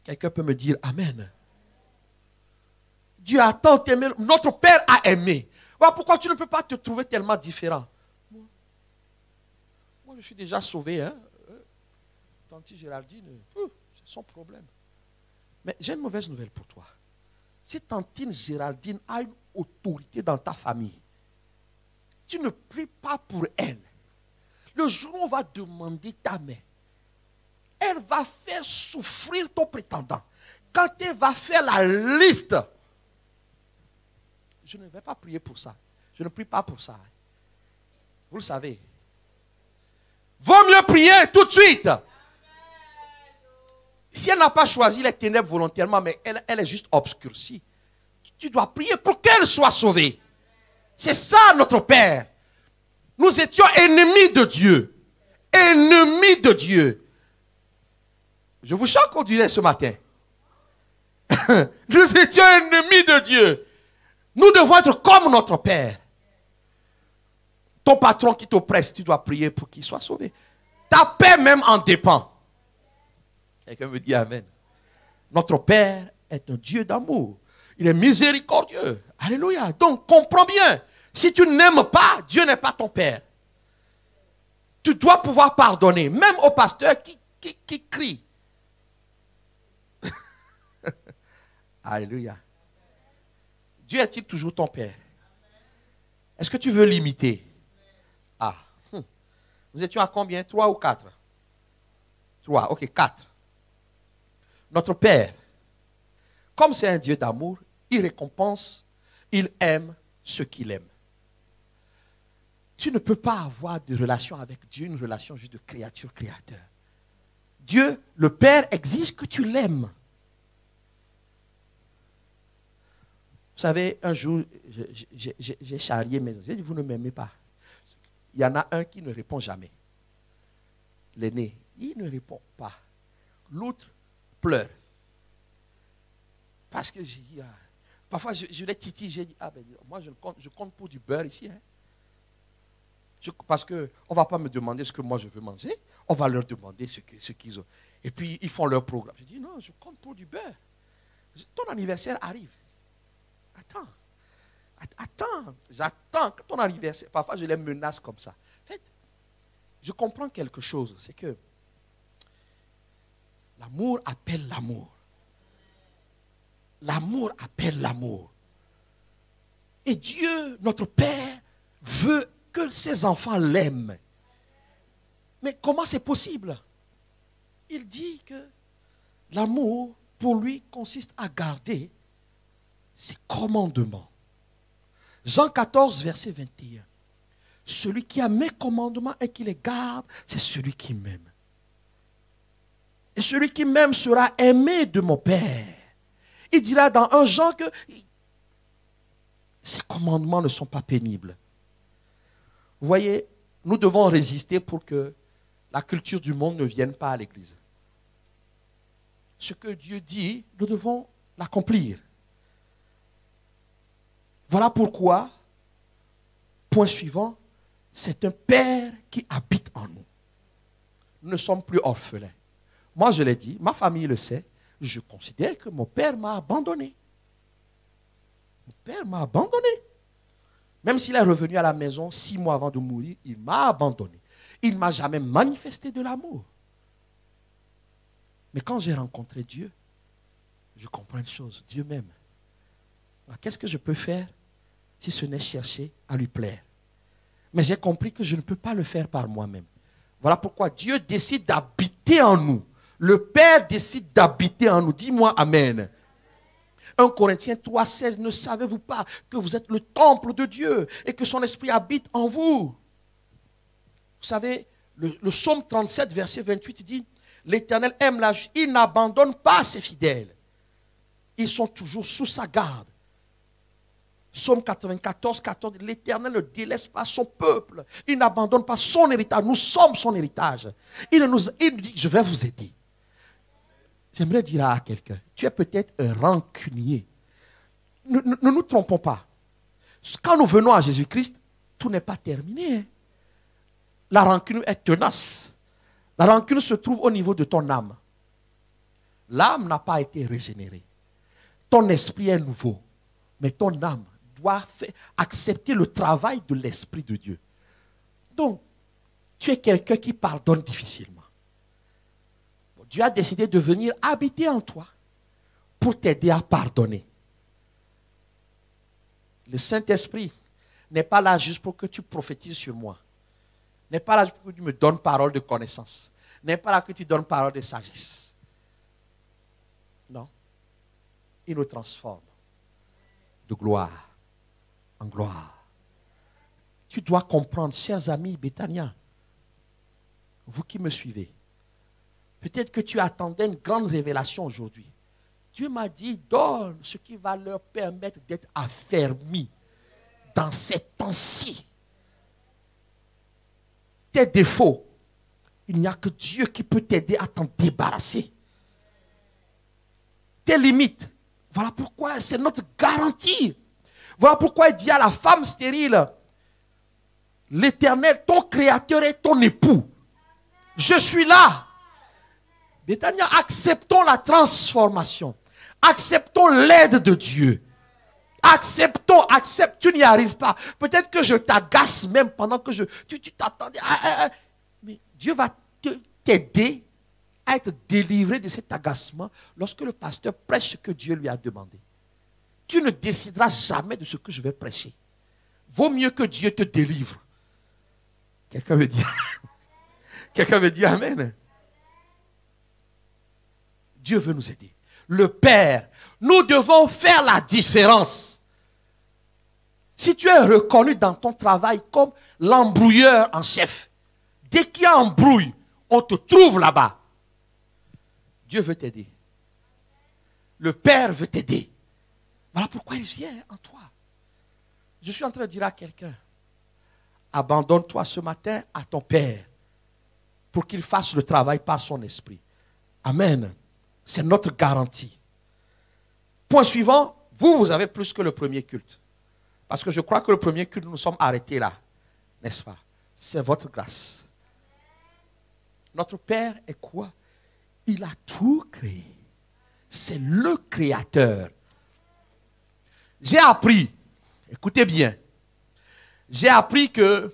Speaker 1: Quelqu'un peut me dire Amen. Dieu a tant aimé. Notre Père a aimé. Voilà pourquoi tu ne peux pas te trouver tellement différent. Moi je suis déjà sauvé. Tante Géraldine, c'est son problème. Mais j'ai une mauvaise nouvelle pour toi. si tantine Géraldine a une autorité dans ta famille, tu ne pries pas pour elle. Le jour où on va demander ta main, elle va faire souffrir ton prétendant. Quand elle va faire la liste, je ne vais pas prier pour ça. Je ne prie pas pour ça. Vous le savez. Vaut mieux prier tout de suite. Si elle n'a pas choisi les ténèbres volontairement, mais elle est juste obscurcie, tu dois prier pour qu'elle soit sauvée. C'est ça notre Père. Nous étions ennemis de Dieu. Ennemis de Dieu. Je vous chante qu'on dirait ce matin. Nous étions ennemis de Dieu. Nous devons être comme notre Père. Ton patron qui t'oppresse, tu dois prier pour qu'il soit sauvé. Ta paix même en dépend. Quelqu'un me dit Amen. Notre Père est un Dieu d'amour. Il est miséricordieux. Alléluia. Donc, comprends bien. Si tu n'aimes pas, Dieu n'est pas ton Père. Tu dois pouvoir pardonner. Même au pasteur qui crie. Alléluia. Dieu est-il toujours ton Père? Est-ce que tu veux l'imiter? Ah. Nous étions à combien? 3 ou 4? 3, ok, 4. Notre Père, comme c'est un Dieu d'amour, il récompense, il aime ceux qu'il aime. Tu ne peux pas avoir de relation avec Dieu, une relation juste de créature-créateur. Dieu, le Père, exige que tu l'aimes. Vous savez, un jour, j'ai charrié mes enfants. J'ai dit, vous ne m'aimez pas. Il y en a un qui ne répond jamais. L'aîné, il ne répond pas. L'autre pleure. Parce que j'ai dit, parfois je l'ai titillé, j'ai dit, moi je compte pour du beurre ici. Hein. Parce qu'on ne va pas me demander ce que moi je veux manger, on va leur demander ce qu'ils ont. Et puis ils font leur programme. Je dis, non, je compte pour du beurre. Ton anniversaire arrive. J'attends que ton anniversaire. Parfois, je les menace comme ça. En fait, je comprends quelque chose. C'est que l'amour appelle l'amour. L'amour appelle l'amour. Et Dieu, notre Père, veut que ses enfants l'aiment. Mais comment c'est possible? Il dit que l'amour, pour lui, consiste à garder ses commandements. Jean 14, verset 21. Celui qui a mes commandements et qui les garde, c'est celui qui m'aime. Et celui qui m'aime sera aimé de mon Père. Il dira dans 1 Jean que ces commandements ne sont pas pénibles. Vous voyez, nous devons résister pour que la culture du monde ne vienne pas à l'église. Ce que Dieu dit, nous devons l'accomplir. Voilà pourquoi, point suivant, c'est un Père qui habite en nous. Nous ne sommes plus orphelins. Moi, je l'ai dit, ma famille le sait, je considère que mon Père m'a abandonné. Mon Père m'a abandonné. Même s'il est revenu à la maison 6 mois avant de mourir, il m'a abandonné. Il ne m'a jamais manifesté de l'amour. Mais quand j'ai rencontré Dieu, je comprends une chose, Dieu m'aime. Qu'est-ce que je peux faire si ce n'est chercher à lui plaire? Mais j'ai compris que je ne peux pas le faire par moi-même. Voilà pourquoi Dieu décide d'habiter en nous. Le Père décide d'habiter en nous. Dis-moi Amen. 1 Corinthiens 3, 16, ne savez-vous pas que vous êtes le temple de Dieu et que son esprit habite en vous? Vous savez, le psaume 37, verset 28 dit, l'Éternel aime la justice, il n'abandonne pas ses fidèles. Ils sont toujours sous sa garde. Psaume 94, 14, l'Éternel ne délaisse pas son peuple. Il n'abandonne pas son héritage. Nous sommes son héritage. Il nous dit, je vais vous aider. J'aimerais dire à quelqu'un, tu es peut-être un rancunier. Ne nous trompons pas. Quand nous venons à Jésus-Christ, tout n'est pas terminé. La rancune est tenace. La rancune se trouve au niveau de ton âme. L'âme n'a pas été régénérée. Ton esprit est nouveau. Mais ton âme doit accepter le travail de l'Esprit de Dieu. Donc, tu es quelqu'un qui pardonne difficilement. Dieu a décidé de venir habiter en toi pour t'aider à pardonner. Le Saint-Esprit n'est pas là juste pour que tu prophétises sur moi. N'est pas là juste pour que tu me donnes parole de connaissance. N'est pas là que tu donnes parole de sagesse. Non. Il nous transforme de gloire en gloire. Tu dois comprendre, chers amis Béthania, vous qui me suivez, peut-être que tu attendais une grande révélation aujourd'hui. Dieu m'a dit, donne ce qui va leur permettre d'être affermis dans ces temps-ci. Tes défauts, il n'y a que Dieu qui peut t'aider à t'en débarrasser. Tes limites, voilà pourquoi c'est notre garantie. Voilà pourquoi il dit à la femme stérile, l'Éternel, ton Créateur est ton époux. Je suis là. Béthania, acceptons la transformation. Acceptons l'aide de Dieu. Accepte, tu n'y arrives pas. Peut-être que je t'agace même pendant que tu t'attendais. Mais Dieu va t'aider à être délivré de cet agacement lorsque le pasteur prêche ce que Dieu lui a demandé. Tu ne décideras jamais de ce que je vais prêcher. Vaut mieux que Dieu te délivre. Quelqu'un veut dire, quelqu'un veut dire Amen. Dieu veut nous aider. Le Père, nous devons faire la différence. Si tu es reconnu dans ton travail comme l'embrouilleur en chef, dès qu'il y a embrouille, on te trouve là-bas. Dieu veut t'aider. Le Père veut t'aider. Voilà pourquoi il vient en toi. Je suis en train de dire à quelqu'un, abandonne-toi ce matin à ton Père pour qu'il fasse le travail par son esprit. Amen. C'est notre garantie. Point suivant, vous avez plus que le premier culte. Parce que je crois que le premier culte, nous sommes arrêtés là. N'est-ce pas? C'est votre grâce. Notre Père est quoi? Il a tout créé. C'est le Créateur. J'ai appris, écoutez bien, j'ai appris que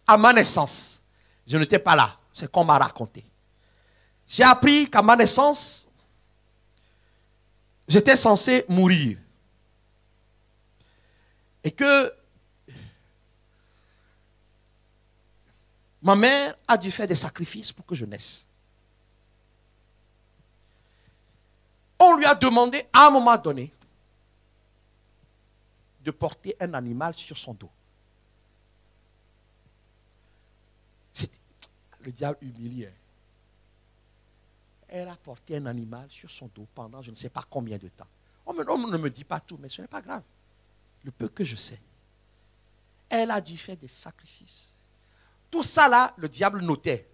Speaker 1: à ma naissance, je n'étais pas là. C'est qu'on m'a raconté. J'ai appris qu'à ma naissance, j'étais censé mourir. Et que ma mère a dû faire des sacrifices pour que je naisse. On lui a demandé à un moment donné de porter un animal sur son dos. C'était le diable humilié. Elle a porté un animal sur son dos pendant je ne sais pas combien de temps. On ne me dit pas tout, mais ce n'est pas grave. Le peu que je sais. Elle a dû faire des sacrifices. Tout ça là, le diable notait.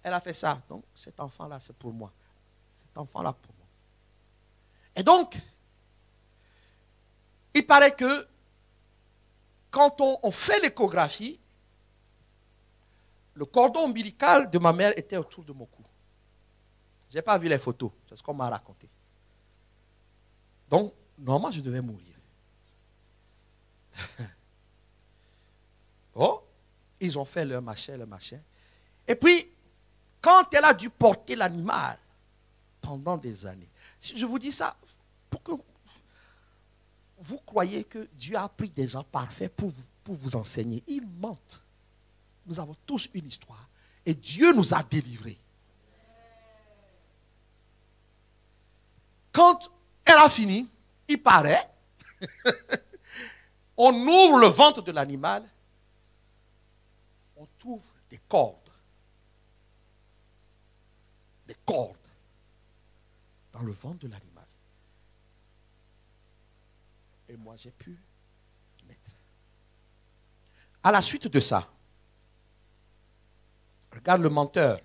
Speaker 1: Elle a fait ça. Donc cet enfant-là, c'est pour moi. Cet enfant-là pour moi. Et donc, il paraît que quand on fait l'échographie, le cordon ombilical de ma mère était autour de mon cou. Je n'ai pas vu les photos, c'est ce qu'on m'a raconté. Donc, normalement, je devais mourir. Oh, ils ont fait leur machin. Et puis, quand elle a dû porter l'animal pendant des années, je vous dis ça pour que vous croyez que Dieu a pris des gens parfaits pour vous enseigner. Ils mentent. Nous avons tous une histoire. Et Dieu nous a délivrés. Quand elle a fini, il paraît, on ouvre le ventre de l'animal, on trouve des cordes. Des cordes dans le ventre de l'animal. Et moi, j'ai pu naître. À la suite de ça, regarde le menteur.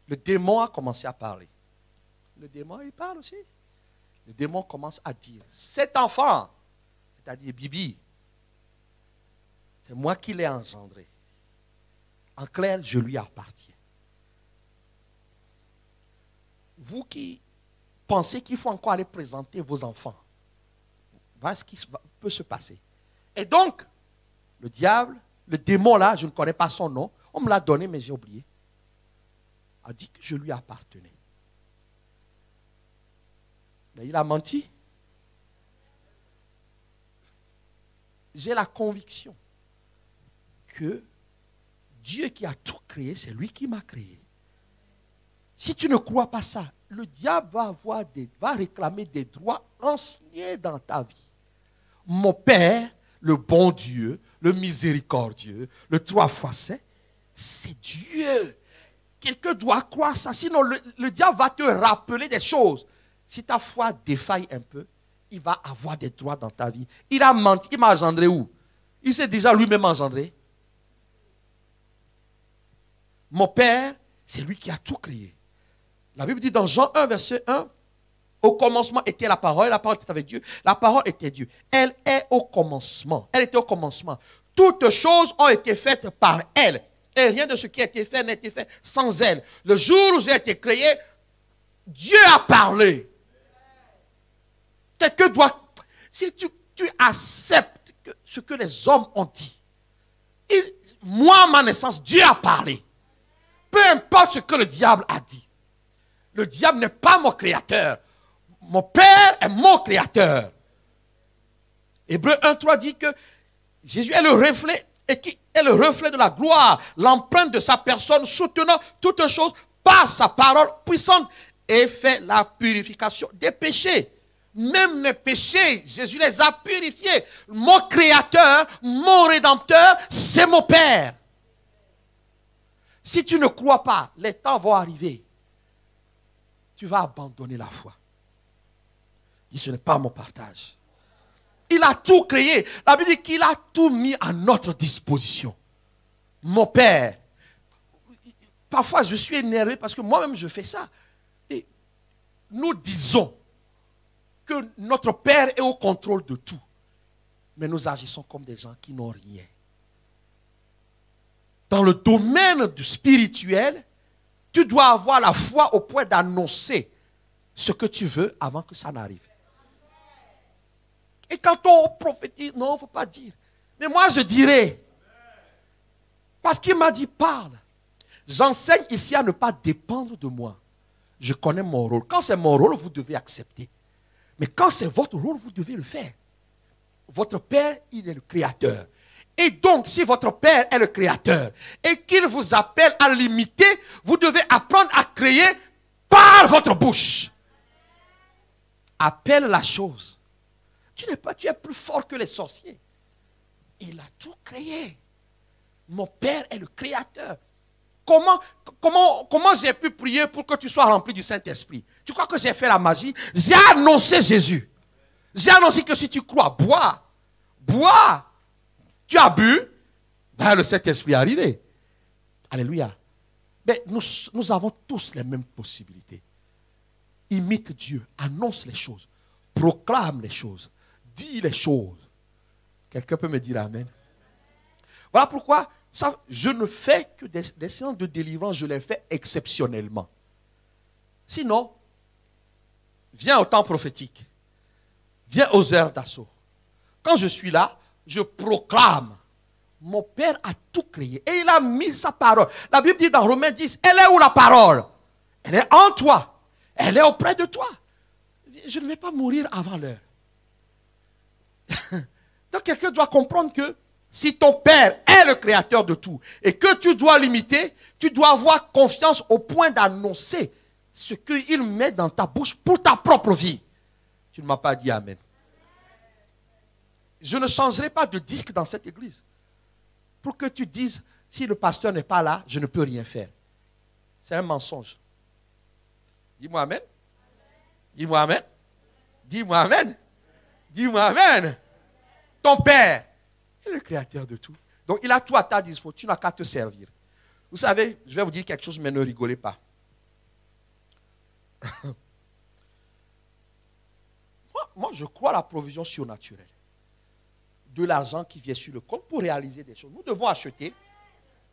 Speaker 1: Le démon a commencé à parler. Le démon, il parle aussi. Le démon commence à dire, cet enfant, c'est-à-dire Bibi, c'est moi qui l'ai engendré. En clair, je lui appartiens. Vous qui pensez qu'il faut encore aller présenter vos enfants, voilà ce qui peut se passer. Et donc, le diable, le démon là, je ne connais pas son nom, on me l'a donné mais j'ai oublié, a dit que je lui appartenais. Mais il a menti. j'ai la conviction que Dieu qui a tout créé, c'est lui qui m'a créé. Si tu ne crois pas ça, le diable va réclamer des droits anciens dans ta vie. Mon Père, le bon Dieu, le miséricordieux, le 3 fois saint, c'est Dieu. Quelqu'un doit croire ça, sinon le diable va te rappeler des choses. Si ta foi défaille un peu, il va avoir des droits dans ta vie. Il a menti, il m'a engendré où? Il s'est déjà lui-même engendré. Mon Père, c'est lui qui a tout créé. La Bible dit dans Jean 1, verset 1, au commencement était la parole était avec Dieu, la parole était Dieu. Elle est au commencement, elle était au commencement. Toutes choses ont été faites par elle. Et rien de ce qui a été fait n'a été fait sans elle. Le jour où j'ai été créé, Dieu a parlé. Quelqu'un doit, si tu acceptes ce que les hommes ont dit, moi, à ma naissance, Dieu a parlé. Peu importe ce que le diable a dit. Le diable n'est pas mon créateur. Mon Père est mon créateur. Hébreux 1:3 dit que Jésus est le reflet, et qui est le reflet de la gloire, l'empreinte de sa personne, soutenant toutes choses par sa parole puissante et fait la purification des péchés. Même les péchés, Jésus les a purifiés. Mon créateur, mon rédempteur, c'est mon Père. Si tu ne crois pas, les temps vont arriver. Tu vas abandonner la foi. Dis, ce n'est pas mon partage. Il a tout créé. La Bible dit qu'il a tout mis à notre disposition. Mon Père. Parfois, je suis énervé parce que moi-même, je fais ça. Et nous disons que notre Père est au contrôle de tout. Mais nous agissons comme des gens qui n'ont rien. Dans le domaine du spirituel, tu dois avoir la foi au point d'annoncer ce que tu veux avant que ça n'arrive. Et quand on prophétise, non, il ne faut pas dire. Mais moi, je dirais. Parce qu'il m'a dit, parle. J'enseigne ici à ne pas dépendre de moi. Je connais mon rôle. Quand c'est mon rôle, vous devez accepter. Mais quand c'est votre rôle, vous devez le faire. Votre Père, il est le Créateur. Et donc, si votre Père est le Créateur et qu'il vous appelle à l'imiter, vous devez apprendre à créer par votre bouche. Appelle la chose. Tu es plus fort que les sorciers. Il a tout créé. Mon Père est le Créateur. Comment j'ai pu prier pour que tu sois rempli du Saint-Esprit? Tu crois que j'ai fait la magie? J'ai annoncé Jésus. J'ai annoncé que si tu crois, bois. Tu as bu, ben le Saint-Esprit est arrivé. Alléluia. Mais nous avons tous les mêmes possibilités. Imite Dieu, annonce les choses, proclame les choses, dis les choses. Quelqu'un peut me dire amen? Voilà pourquoi je ne fais que des séances de délivrance, je les fais exceptionnellement. Sinon, viens au temps prophétique, viens aux heures d'assaut. Quand je suis là, je proclame. Mon Père a tout créé et il a mis sa parole. La Bible dit dans Romains 10, elle est où la parole? Elle est en toi. Elle est auprès de toi. Je ne vais pas mourir avant l'heure. Donc quelqu'un doit comprendre que si ton Père est le créateur de tout et que tu dois l'imiter, tu dois avoir confiance au point d'annoncer ce qu'il met dans ta bouche pour ta propre vie. Tu ne m'as pas dit amen. Je ne changerai pas de disque dans cette église. Pour que tu dises, si le pasteur n'est pas là, je ne peux rien faire. C'est un mensonge. Dis-moi amen. Dis-moi amen. Dis-moi amen. Dis-moi amen. Ton Père est le créateur de tout. Donc il a tout à ta disposition. Tu n'as qu'à te servir. Vous savez, je vais vous dire quelque chose, mais ne rigolez pas. moi, je crois à la provision surnaturelle. De l'argent qui vient sur le compte pour réaliser des choses. Nous devons acheter.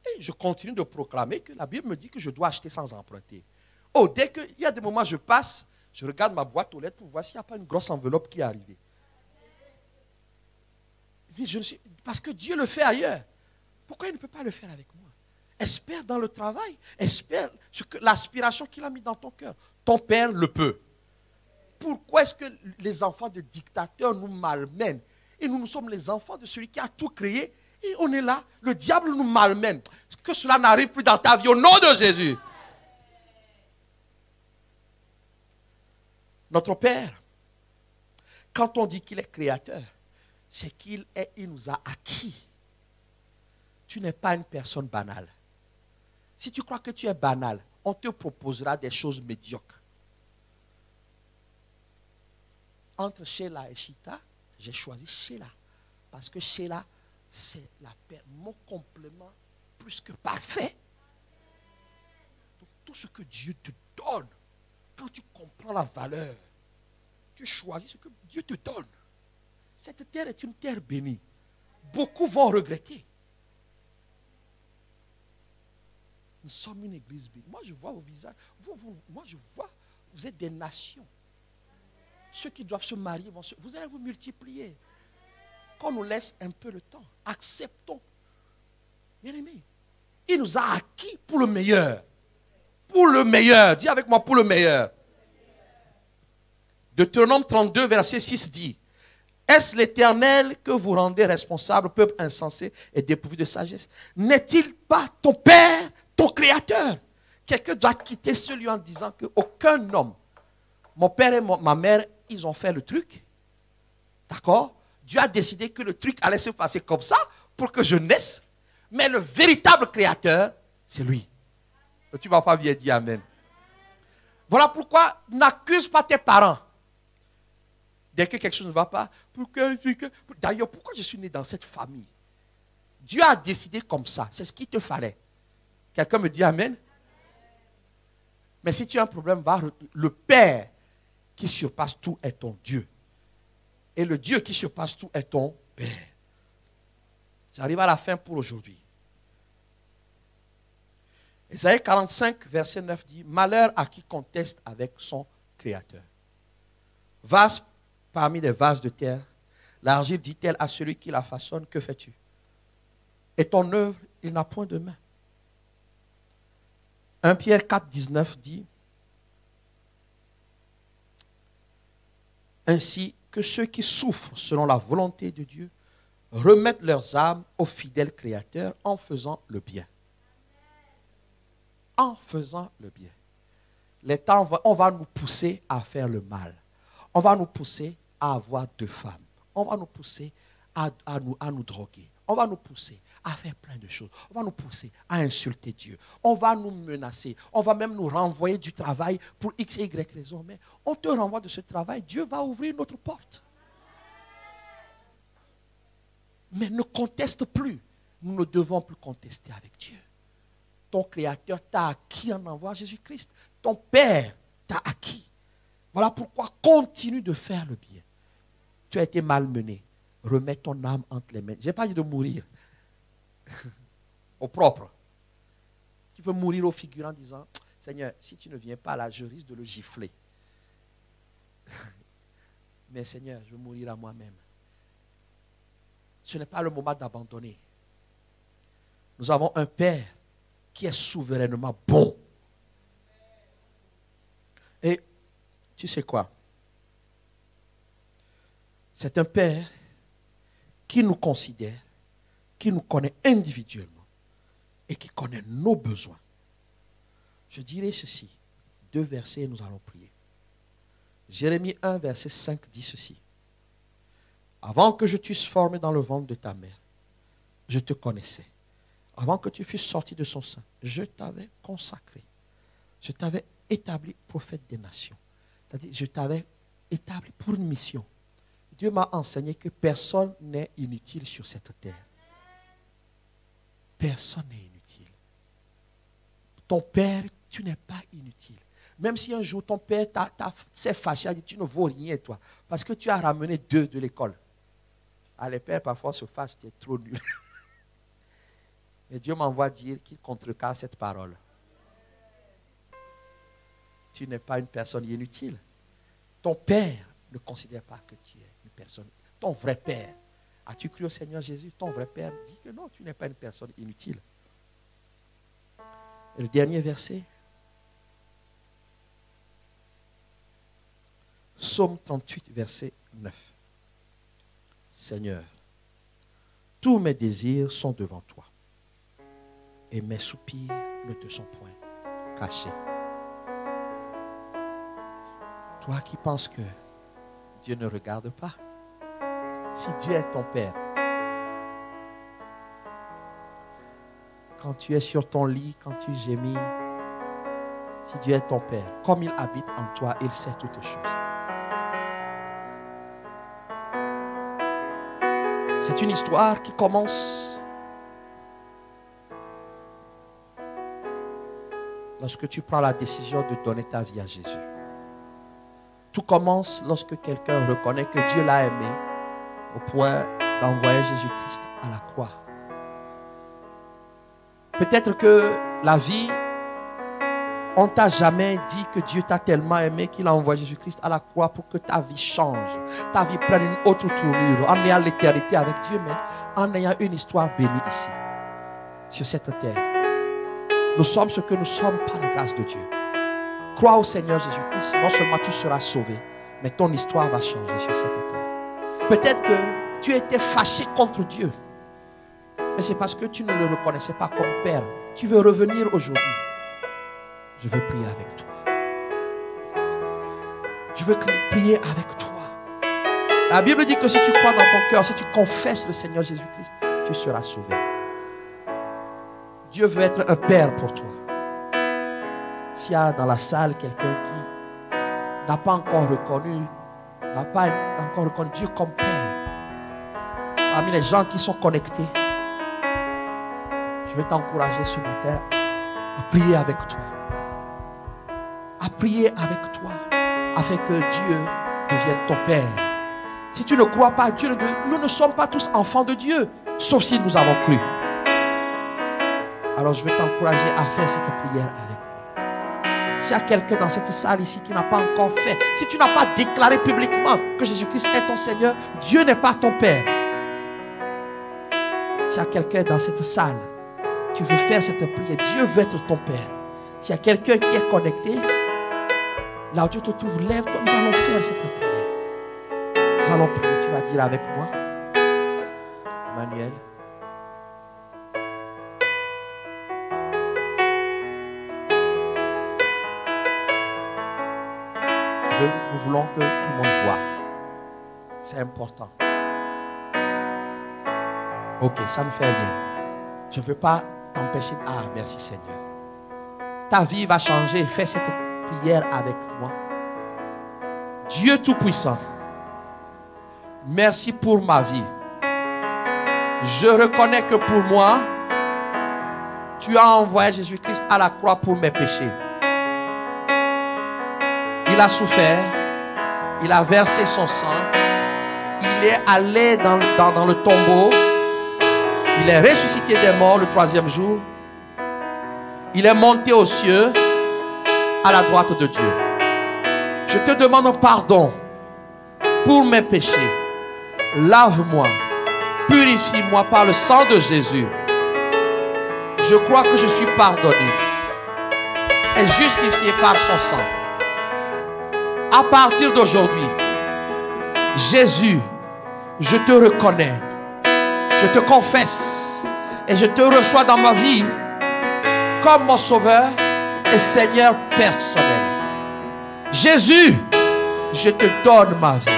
Speaker 1: Et je continue de proclamer que la Bible me dit que je dois acheter sans emprunter. Oh, dès qu'il y a des moments où je passe, je regarde ma boîte aux lettres pour voir s'il n'y a pas une grosse enveloppe qui est arrivée. Mais parce que Dieu le fait ailleurs. Pourquoi il ne peut pas le faire avec moi? Espère dans le travail. Espère l'aspiration qu'il a mis dans ton cœur. Ton Père le peut. Pourquoi est-ce que les enfants de dictateurs nous malmènent? Et nous sommes les enfants de celui qui a tout créé. Et on est là, le diable nous malmène. Que cela n'arrive plus dans ta vie au nom de Jésus. Notre Père, quand on dit qu'il est créateur, c'est qu'il nous a acquis. Tu n'es pas une personne banale. Si tu crois que tu es banal, on te proposera des choses médiocres. Entre Sheila et Chita, j'ai choisi Sheila. Parce que Sheila, c'est mon complément plus que parfait. Donc, tout ce que Dieu te donne, quand tu comprends la valeur, tu choisis ce que Dieu te donne. Cette terre est une terre bénie. Beaucoup vont regretter. Nous sommes une église bénie. Moi, je vois vos visages. Moi, je vois, vous êtes des nations. Ceux qui doivent se marier, vous allez vous multiplier. Qu'on nous laisse un peu le temps. Acceptons. Bien-aimé, il nous a acquis pour le meilleur. Pour le meilleur. Dis avec moi, pour le meilleur. Deutéronome 32, verset 6 dit, est-ce l'Éternel que vous rendez responsable, peuple insensé et dépourvu de sagesse? N'est-il pas ton Père, ton Créateur? Quelqu'un doit quitter celui en disant qu'aucun homme, mon père et ma mère, ils ont fait le truc. D'accord? Dieu a décidé que le truc allait se passer comme ça pour que je naisse. Mais le véritable Créateur, c'est lui. Tu ne vas pas bien dire Amen. Voilà pourquoi n'accuse pas tes parents. Dès que quelque chose ne va pas, d'ailleurs, pourquoi je suis né dans cette famille? Dieu a décidé comme ça. C'est ce qu'il te fallait. Quelqu'un me dit Amen. Mais si tu as un problème, le Père qui surpasse tout est ton Dieu. Et le Dieu qui surpasse tout est ton Père. J'arrive à la fin pour aujourd'hui. Ésaïe 45, verset 9 dit, malheur à qui conteste avec son Créateur. Vase parmi les vases de terre, l'argile dit-elle à celui qui la façonne, que fais-tu? Et ton œuvre, il n'a point de main. 1 Pierre 4, 19 dit, ainsi que ceux qui souffrent selon la volonté de Dieu remettent leurs âmes au fidèle Créateur en faisant le bien. En faisant le bien. Les temps, on va nous pousser à faire le mal. On va nous pousser à avoir 2 femmes. On va nous pousser à nous droguer. On va nous pousser à faire plein de choses. On va nous pousser à insulter Dieu. On va nous menacer. On va même nous renvoyer du travail pour X et Y raison. Mais on te renvoie de ce travail, Dieu va ouvrir notre porte. Mais ne conteste plus. Nous ne devons plus contester avec Dieu. Ton Créateur t'a acquis en envoyant Jésus-Christ. Ton Père t'a acquis. Voilà pourquoi continue de faire le bien. Tu as été malmené. Remets ton âme entre les mains. Je n'ai pas dit de mourir au propre. Tu peux mourir au figurant en disant, Seigneur, si tu ne viens pas là, je risque de le gifler. Mais Seigneur, je veux mourir à moi-même. Ce n'est pas le moment d'abandonner. Nous avons un Père qui est souverainement bon. Et tu sais quoi? C'est un Père qui nous considère, qui nous connaît individuellement et qui connaît nos besoins. Je dirai ceci, 2 versets et nous allons prier. Jérémie 1, verset 5 dit ceci. Avant que je t'eusse formé dans le ventre de ta mère, je te connaissais. Avant que tu fusses sorti de son sein, je t'avais consacré. Je t'avais établi prophète des nations. C'est-à-dire, je t'avais établi pour une mission. Dieu m'a enseigné que personne n'est inutile sur cette terre. Personne n'est inutile. Ton père, tu n'es pas inutile. Même si un jour ton père s'est fâché, dit, tu ne vaux rien toi, parce que tu as ramené 2 de l'école. Ah, les pères parfois se fâchent, tu es trop nul. Mais Dieu m'envoie dire qu'il contrecarre cette parole. Tu n'es pas une personne inutile. Ton père ne considère pas que tu es une personne. Ton vrai père. As-tu cru au Seigneur Jésus? Ton vrai père dit que non, tu n'es pas une personne inutile. Et le dernier verset. Psaume 38, verset 9. Seigneur, tous mes désirs sont devant toi et mes soupirs ne te sont point cachés. Toi qui penses que Dieu ne regarde pas, si Dieu est ton Père, quand tu es sur ton lit, quand tu gémis, si Dieu est ton Père, comme il habite en toi, il sait toutes choses. C'est une histoire qui commence lorsque tu prends la décision de donner ta vie à Jésus. Tout commence lorsque quelqu'un reconnaît que Dieu l'a aimé au point d'envoyer Jésus-Christ à la croix. Peut-être que la vie, on ne t'a jamais dit que Dieu t'a tellement aimé qu'il a envoyé Jésus-Christ à la croix pour que ta vie change, ta vie prenne une autre tournure, en ayant l'éternité avec Dieu, mais en ayant une histoire bénie ici, sur cette terre. Nous sommes ce que nous sommes par la grâce de Dieu. Crois au Seigneur Jésus-Christ, non seulement tu seras sauvé, mais ton histoire va changer sur cette terre. Peut-être que tu étais fâché contre Dieu, mais c'est parce que tu ne le reconnaissais pas comme Père. Tu veux revenir aujourd'hui. Je veux prier avec toi. Je veux prier avec toi. La Bible dit que si tu crois dans ton cœur, si tu confesses le Seigneur Jésus-Christ, tu seras sauvé. Dieu veut être un Père pour toi. S'il y a dans la salle quelqu'un qui n'a pas encore reconnu Dieu comme Père, parmi les gens qui sont connectés, je veux t'encourager ce matin à prier avec toi. À prier avec toi, afin que Dieu devienne ton Père. Si tu ne crois pas à Dieu, nous ne sommes pas tous enfants de Dieu, sauf si nous avons cru. Alors je veux t'encourager à faire cette prière avec moi. S'il y a quelqu'un dans cette salle ici qui n'a pas encore fait, si tu n'as pas déclaré publiquement que Jésus-Christ est ton Seigneur, Dieu n'est pas ton Père. S'il y a quelqu'un dans cette salle, tu veux faire cette prière, Dieu veut être ton Père. S'il y a quelqu'un qui est connecté, là où Dieu te trouve, lève-toi, nous allons faire cette prière. Nous allons prier, tu vas dire avec moi. Emmanuel. Nous voulons que tout le monde voit. C'est important. Ok, ça ne fait rien. Je ne veux pas t'empêcher. Ah, merci Seigneur. Ta vie va changer. Fais cette prière avec moi. Dieu Tout-Puissant, merci pour ma vie. Je reconnais que pour moi, tu as envoyé Jésus-Christ à la croix pour mes péchés. Il a souffert, il a versé son sang, il est allé dans le tombeau, il est ressuscité des morts le 3e jour, il est monté aux cieux à la droite de Dieu. Je te demande pardon pour mes péchés. Lave-moi, purifie-moi par le sang de Jésus. Je crois que je suis pardonné et justifié par son sang. À partir d'aujourd'hui, Jésus, je te reconnais, je te confesse et je te reçois dans ma vie comme mon sauveur et Seigneur personnel. Jésus, je te donne ma vie.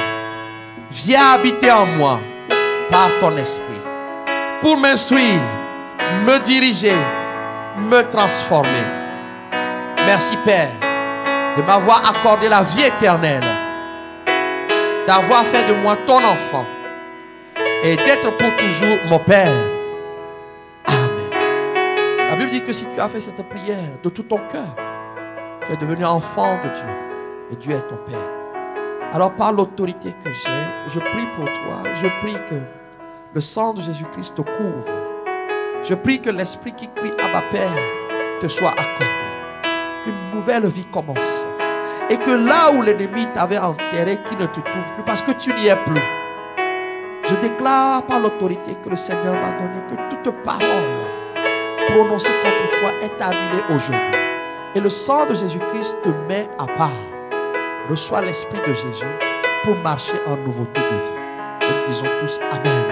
Speaker 1: Viens habiter en moi par ton esprit pour m'instruire, me diriger, me transformer. Merci Père de m'avoir accordé la vie éternelle, d'avoir fait de moi ton enfant et d'être pour toujours mon Père. Amen. La Bible dit que si tu as fait cette prière de tout ton cœur, tu es devenu enfant de Dieu et Dieu est ton Père. Alors par l'autorité que j'ai, je prie pour toi, je prie que le sang de Jésus-Christ te couvre. Je prie que l'esprit qui crie Abba Père te soit accordé. Qu'une nouvelle vie commence. Et que là où l'ennemi t'avait enterré, qu'il ne te trouve plus, parce que tu n'y es plus. Je déclare par l'autorité que le Seigneur m'a donné que toute parole prononcée contre toi est annulée aujourd'hui. Et le sang de Jésus-Christ te met à part. Reçois l'esprit de Jésus pour marcher en nouveauté de vie. nous disons tous Amen.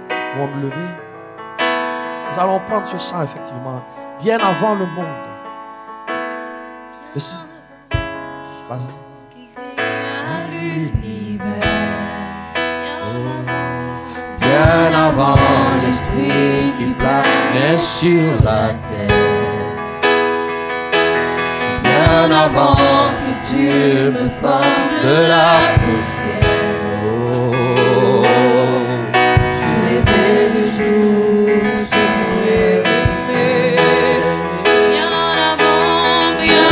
Speaker 1: Nous pouvons nous lever. Nous allons prendre ce chant effectivement bien avant le monde. Ici.
Speaker 2: Bien avant l'esprit qui planait sur la terre, bien avant que Dieu me forme de la poussière.